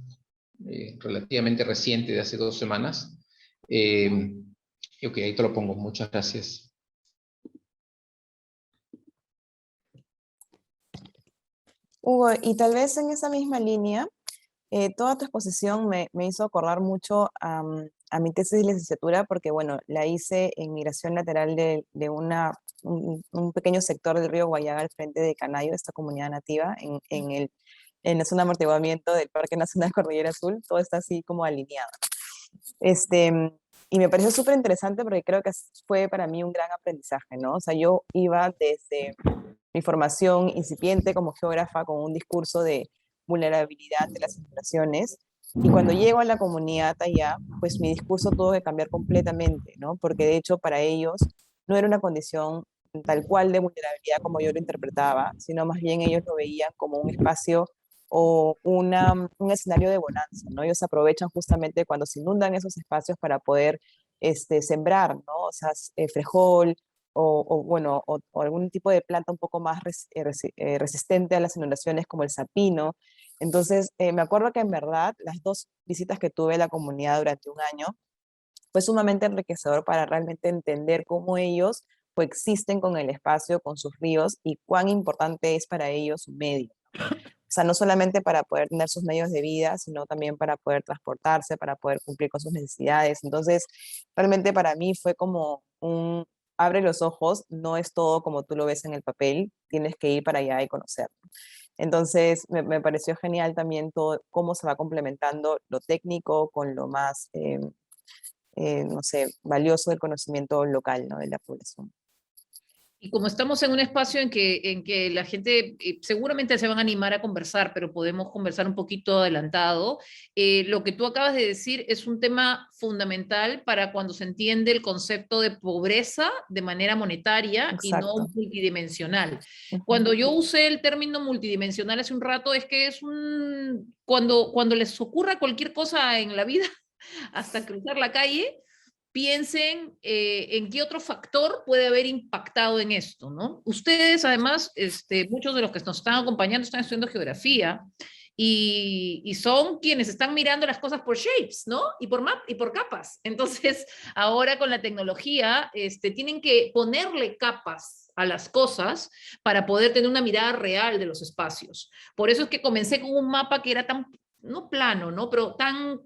Speaker 1: relativamente reciente de hace 2 semanas. Ok, ahí te lo pongo, muchas gracias.
Speaker 3: Hugo, y tal vez en esa misma línea, toda tu exposición me hizo acordar mucho a mi tesis de licenciatura, porque bueno, la hice en migración lateral de un pequeño sector del río Guayaga al frente de Canayo, esta comunidad nativa, en la zona de amortiguamiento del Parque Nacional Cordillera Azul. Todo está así como alineado. Y me pareció súper interesante porque creo que fue para mí un gran aprendizaje, ¿no? O sea, yo iba desde mi formación incipiente como geógrafa con un discurso de vulnerabilidad de las inundaciones, y cuando llego a la comunidad allá, pues mi discurso tuvo que cambiar completamente, ¿no? Porque de hecho para ellos no era una condición tal cual de vulnerabilidad como yo lo interpretaba, sino más bien ellos lo veían como un espacio o un escenario de bonanza, ¿no? Ellos aprovechan justamente cuando se inundan esos espacios para poder sembrar, ¿no? O sea, frijol, bueno, o algún tipo de planta un poco más resistente a las inundaciones como el sapino. Entonces, me acuerdo que en verdad las 2 visitas que tuve a la comunidad durante un año fue sumamente enriquecedor para realmente entender cómo ellos coexisten con el espacio, con sus ríos, y cuán importante es para ellos su medio. O sea, no solamente para poder tener sus medios de vida, sino también para poder transportarse, para poder cumplir con sus necesidades. Entonces, realmente para mí fue como abre los ojos, no es todo como tú lo ves en el papel, tienes que ir para allá y conocerlo. Entonces, me pareció genial también todo cómo se va complementando lo técnico con lo más, no sé, valioso del conocimiento local, ¿no? De la población.
Speaker 5: Y como estamos en un espacio en que la gente seguramente se van a animar a conversar, pero podemos conversar un poquito adelantado, lo que tú acabas de decir es un tema fundamental para cuando se entiende el concepto de pobreza de manera monetaria y no
Speaker 3: Exacto.
Speaker 5: multidimensional.
Speaker 3: Ujú.
Speaker 5: Cuando yo usé el término multidimensional hace un rato, es que es cuando les ocurra cualquier cosa en la vida, hasta cruzar la calle, piensen en qué otro factor puede haber impactado en esto, ¿no? Ustedes, además, muchos de los que nos están acompañando están estudiando geografía y son quienes están mirando las cosas por shapes, ¿no? Y por capas. Entonces, ahora con la tecnología, tienen que ponerle capas a las cosas para poder tener una mirada real de los espacios. Por eso es que comencé con un mapa que era tan, no plano, ¿no? Pero tan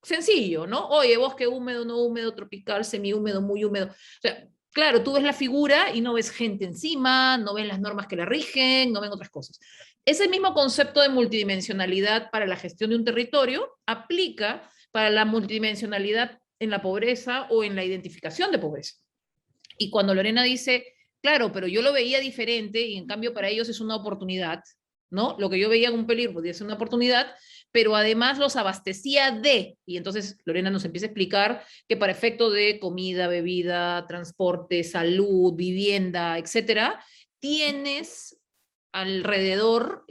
Speaker 5: sencillo, ¿no? Oye, bosque húmedo, no húmedo, tropical, semihúmedo, muy húmedo. O sea, claro, tú ves la figura y no ves gente encima, no ven las normas que la rigen, no ven otras cosas. Ese mismo concepto de multidimensionalidad para la gestión de un territorio aplica para la multidimensionalidad en la pobreza o en la identificación de pobreza. Y cuando Lorena dice, claro, pero yo lo veía diferente y en cambio para ellos es una oportunidad, ¿no? Lo que yo veía en un peligro podía ser una oportunidad, pero además los abastecía de, y entonces Lorena nos empieza a explicar que para efecto de comida, bebida, transporte, salud, vivienda, etcétera, tienes alrededor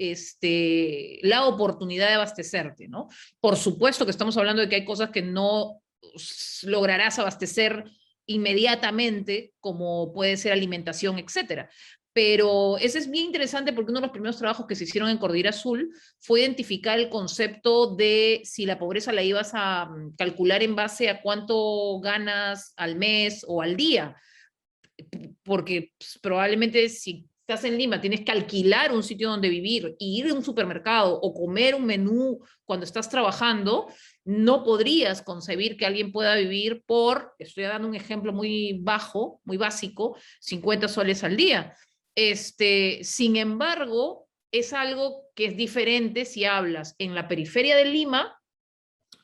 Speaker 5: la oportunidad de abastecerte, ¿no? Por supuesto que estamos hablando de que hay cosas que no lograrás abastecer inmediatamente, como puede ser alimentación, etcétera. Pero ese es bien interesante porque uno de los primeros trabajos que se hicieron en Cordillera Azul fue identificar el concepto de si la pobreza la ibas a calcular en base a cuánto ganas al mes o al día. Porque pues, probablemente si estás en Lima tienes que alquilar un sitio donde vivir, y ir a un supermercado o comer un menú cuando estás trabajando, no podrías concebir que alguien pueda vivir por, estoy dando un ejemplo muy bajo, muy básico, 50 soles al día. Sin embargo, es algo que es diferente si hablas en la periferia de Lima,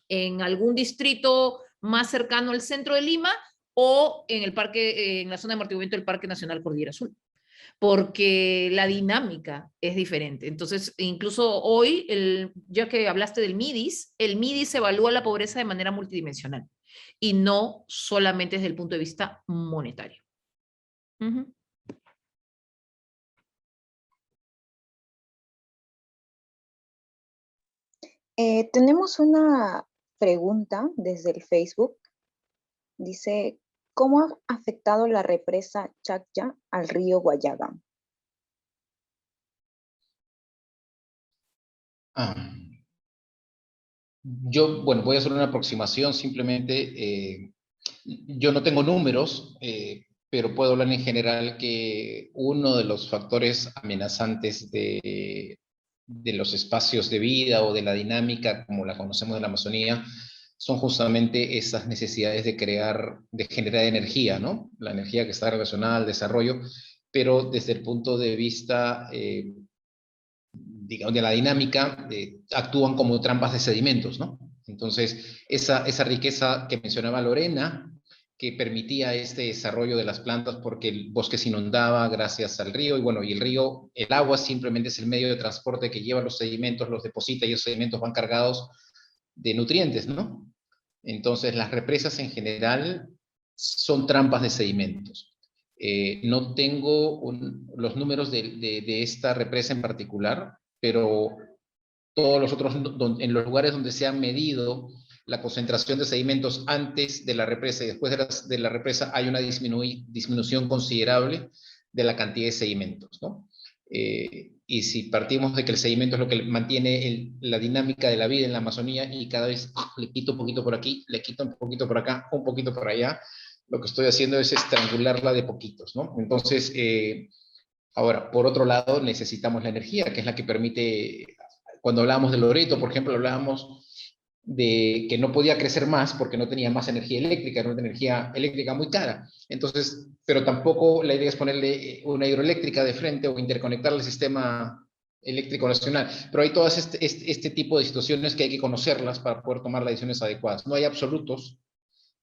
Speaker 5: en algún distrito más cercano al centro de Lima, o en el parque, en la zona de amortiguamiento del Parque Nacional Cordillera Azul, porque la dinámica es diferente. Entonces, incluso hoy, ya que hablaste del MIDIS, el MIDIS evalúa la pobreza de manera multidimensional y no solamente desde el punto de vista monetario.
Speaker 2: Tenemos una pregunta desde el Facebook. Dice, ¿cómo ha afectado la represa Chacya al río Guayagán?
Speaker 1: Yo, bueno, voy a hacer una aproximación, simplemente, yo no tengo números, pero puedo hablar en general que uno de los factores amenazantes de los espacios de vida o de la dinámica como la conocemos en la Amazonía son justamente esas necesidades de generar energía, ¿no? La energía que está relacionada al desarrollo, pero desde el punto de vista, digamos, de la dinámica, actúan como trampas de sedimentos, ¿no? Entonces, esa riqueza que mencionaba Lorena, que permitía este desarrollo de las plantas porque el bosque se inundaba gracias al río, y bueno, y el agua simplemente es el medio de transporte que lleva los sedimentos, los deposita, y esos sedimentos van cargados de nutrientes, ¿no? Entonces, las represas en general son trampas de sedimentos. No tengo los números de esta represa en particular, pero todos los otros, en los lugares donde se ha medido la concentración de sedimentos antes de la represa y después de la represa, hay una disminución considerable de la cantidad de sedimentos, ¿no? Y si partimos de que el sedimento es lo que mantiene la dinámica de la vida en la Amazonía, y cada vez le quito un poquito por aquí, le quito un poquito por acá, un poquito por allá, lo que estoy haciendo es estrangularla de poquitos, ¿no? Entonces, ahora, por otro lado, necesitamos la energía, que es la que permite, cuando hablábamos de Loreto, por ejemplo, hablábamos de que no podía crecer más porque no tenía más energía eléctrica, era una energía eléctrica muy cara. Entonces, pero tampoco la idea es ponerle una hidroeléctrica de frente o interconectarle al sistema eléctrico nacional. Pero hay todas este tipo de situaciones que hay que conocerlas para poder tomar las decisiones adecuadas. No hay absolutos,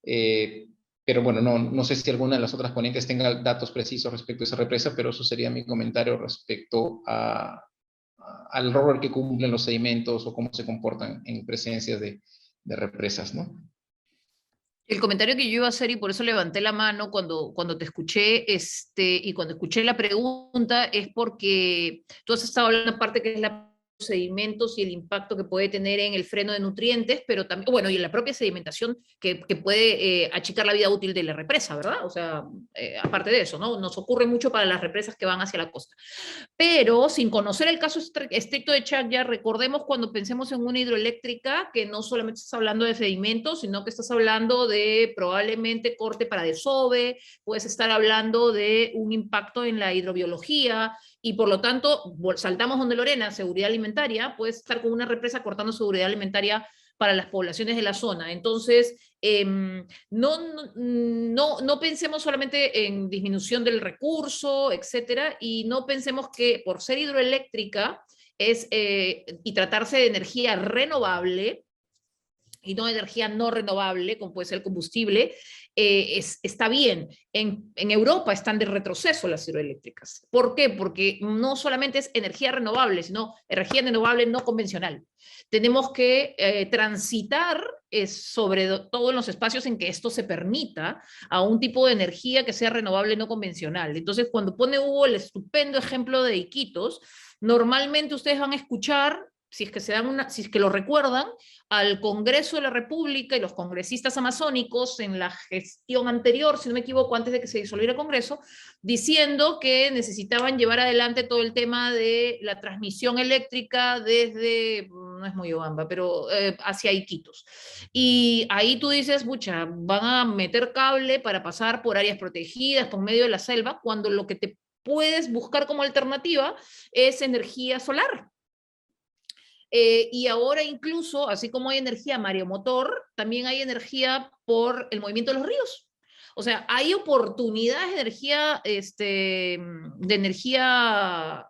Speaker 1: pero bueno, no sé si alguna de las otras ponentes tenga datos precisos respecto a esa represa, pero eso sería mi comentario respecto al rol que cumplen los sedimentos o cómo se comportan en presencia de represas, ¿no?
Speaker 5: El comentario que yo iba a hacer, y por eso levanté la mano cuando te escuché, y cuando escuché la pregunta, es porque tú has estado hablando aparte que es la sedimentos y el impacto que puede tener en el freno de nutrientes, pero también, bueno, y en la propia sedimentación que puede achicar la vida útil de la represa, ¿verdad? O sea, aparte de eso, ¿no? Nos ocurre mucho para las represas que van hacia la costa. Pero sin conocer el caso estricto de Chacya, recordemos cuando pensemos en una hidroeléctrica que no solamente estás hablando de sedimentos, sino que estás hablando de probablemente corte para desove, puedes estar hablando de un impacto en la hidrobiología, y por lo tanto, saltamos donde Lorena, seguridad alimentaria, puedes estar con una represa cortando seguridad alimentaria para las poblaciones de la zona. Entonces, no pensemos solamente en disminución del recurso, etcétera, y no pensemos que por ser hidroeléctrica y tratarse de energía renovable, y no energía no renovable, como puede ser el combustible, está bien. En Europa están de retroceso las hidroeléctricas. ¿Por qué? Porque no solamente es energía renovable, sino energía renovable no convencional. Tenemos que transitar sobre todo en los espacios en que esto se permita a un tipo de energía que sea renovable no convencional. Entonces, cuando pone Hugo el estupendo ejemplo de Iquitos, normalmente ustedes van a escuchar si es que si es que lo recuerdan, al Congreso de la República y los congresistas amazónicos en la gestión anterior, si no me equivoco, antes de que se disolviera el Congreso, diciendo que necesitaban llevar adelante todo el tema de la transmisión eléctrica desde, no es Moyobamba, pero hacia Iquitos. Y ahí tú dices, pucha, van a meter cable para pasar por áreas protegidas, por medio de la selva, cuando lo que te puedes buscar como alternativa es energía solar. Y ahora incluso, así como hay energía mareomotor, también hay energía por el movimiento de los ríos. O sea, hay oportunidades de energía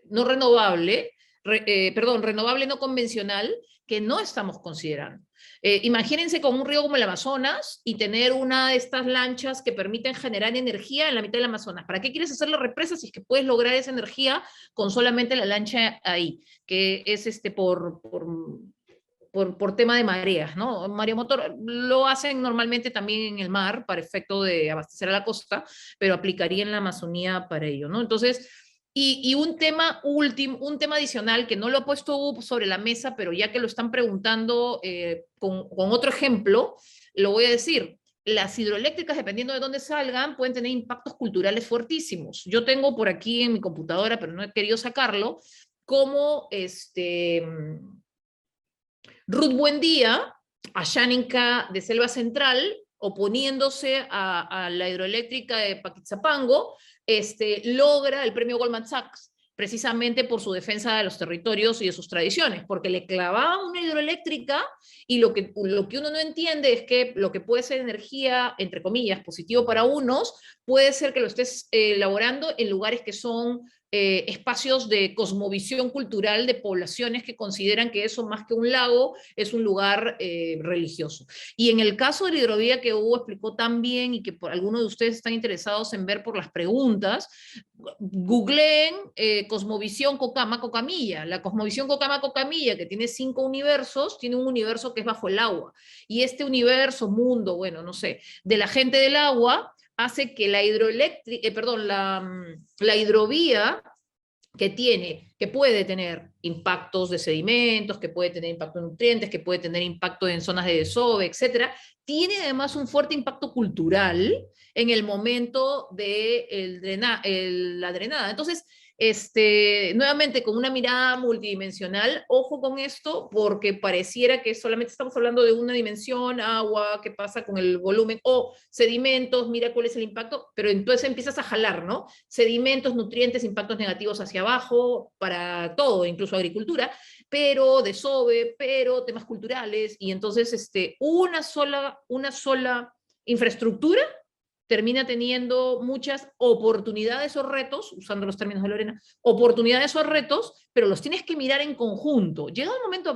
Speaker 5: no renovable, renovable no convencional, que no estamos considerando. Imagínense con un río como el Amazonas y tener una de estas lanchas que permiten generar energía en la mitad del Amazonas. ¿Para qué quieres hacer la represa si es que puedes lograr esa energía con solamente la lancha ahí? Que es por tema de mareas, ¿no? Mareomotor lo hacen normalmente también en el mar para efecto de abastecer a la costa, pero aplicaría en la Amazonía para ello, ¿no? Entonces, y un tema último, un tema adicional que no lo he puesto sobre la mesa, pero ya que lo están preguntando con otro ejemplo, lo voy a decir. Las hidroeléctricas, dependiendo de dónde salgan, pueden tener impactos culturales fuertísimos. Yo tengo por aquí en mi computadora, pero no he querido sacarlo, como Ruth Buendía, Asháninca de Selva Central, oponiéndose a la hidroeléctrica de Paquitzapango, logra el premio Goldman Sachs, precisamente por su defensa de los territorios y de sus tradiciones, porque le clavaban una hidroeléctrica y lo que uno no entiende es que lo que puede ser energía, entre comillas, positivo para unos, puede ser que lo estés elaborando en lugares que son espacios de cosmovisión cultural de poblaciones que consideran que eso más que un lago es un lugar religioso. Y en el caso de la hidrovía que Hugo explicó tan bien y que por algunos de ustedes están interesados en ver por las preguntas, googleen cosmovisión Cocama-Cocamilla. La cosmovisión Cocama-Cocamilla, que tiene 5 universos, tiene un universo que es bajo el agua. Y este universo, mundo, bueno, no sé, de la gente del agua, hace que la hidrovía que puede tener impactos de sedimentos, que puede tener impacto en nutrientes, que puede tener impacto en zonas de desove, etcétera, tiene además un fuerte impacto cultural en el momento de la drenada. Entonces, nuevamente con una mirada multidimensional, ojo con esto, porque pareciera que solamente estamos hablando de una dimensión, agua, qué pasa con el volumen, o sedimentos, mira cuál es el impacto, pero entonces empiezas a jalar, ¿no? Sedimentos, nutrientes, impactos negativos hacia abajo, para todo, incluso agricultura, pero desove, pero temas culturales, y entonces una sola infraestructura termina teniendo muchas oportunidades o retos, usando los términos de Lorena, oportunidades o retos, pero los tienes que mirar en conjunto. Llegado el momento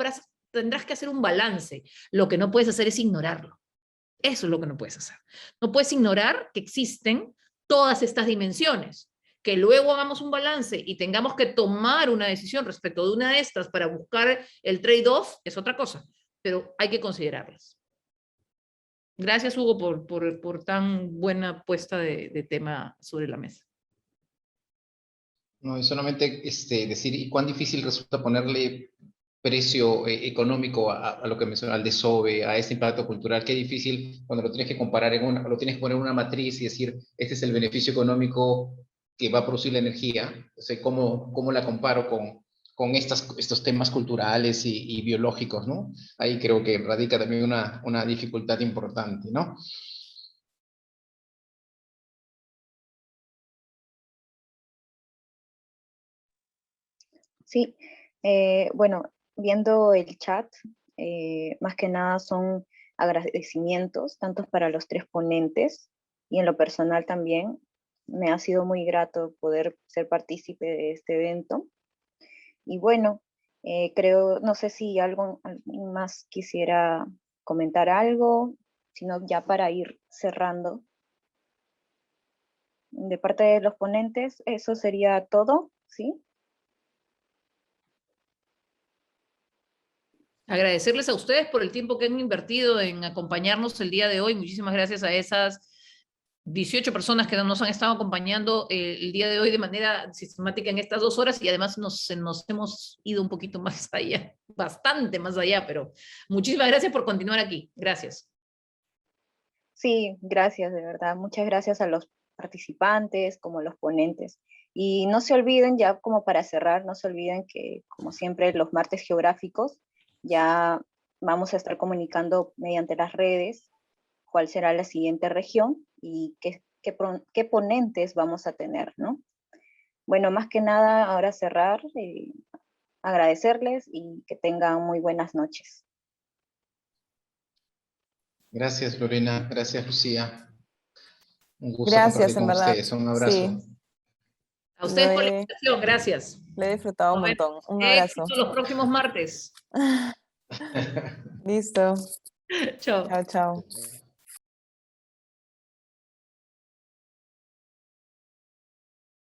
Speaker 5: tendrás que hacer un balance. Lo que no puedes hacer es ignorarlo. Eso es lo que no puedes hacer. No puedes ignorar que existen todas estas dimensiones. Que luego hagamos un balance y tengamos que tomar una decisión respecto de una de estas para buscar el trade-off es otra cosa, pero hay que considerarlas. Gracias, Hugo, por tan buena puesta de tema sobre la mesa.
Speaker 1: No, y solamente decir, ¿y cuán difícil resulta ponerle precio económico a lo que mencionó, al desove, a este impacto cultural? Qué difícil cuando lo tienes que comparar lo tienes que poner en una matriz y decir, este es el beneficio económico que va a producir la energía. O sea, ¿cómo la comparo con estos temas culturales y biológicos, ¿no? Ahí creo que radica también una dificultad importante, ¿no?
Speaker 2: Sí, bueno, viendo el chat, más que nada son agradecimientos, tanto para los 3 ponentes y en lo personal también. Me ha sido muy grato poder ser partícipe de este evento. Y bueno, creo, no sé si alguien más quisiera comentar algo, sino ya para ir cerrando. De parte de los ponentes, eso sería todo, ¿sí?
Speaker 5: Agradecerles a ustedes por el tiempo que han invertido en acompañarnos el día de hoy. Muchísimas gracias a esas 18 personas que nos han estado acompañando el día de hoy de manera sistemática en estas 2 horas y además nos hemos ido un poquito más allá, bastante más allá, pero muchísimas gracias por continuar aquí. Gracias.
Speaker 2: Sí, gracias, de verdad. Muchas gracias a los participantes, como los ponentes. Y no se olviden, ya como para cerrar, no se olviden que, como siempre, los martes geográficos, ya vamos a estar comunicando mediante las redes cuál será la siguiente región y qué ponentes vamos a tener, ¿no? Bueno, más que nada, ahora cerrar, agradecerles y que tengan muy buenas noches.
Speaker 1: Gracias, Lorena. Gracias, Lucía. Un gusto
Speaker 3: Gracias,
Speaker 1: compartir
Speaker 3: en
Speaker 1: con
Speaker 3: verdad.
Speaker 1: ustedes. Un abrazo.
Speaker 3: Sí,
Speaker 5: A ustedes por la
Speaker 3: lo he,
Speaker 5: invitación, gracias.
Speaker 3: lo he disfrutado un
Speaker 5: Nos vemos.
Speaker 3: montón. Un abrazo.
Speaker 5: Éxito los próximos martes.
Speaker 3: Listo.
Speaker 5: Chao.
Speaker 3: Chao, chao.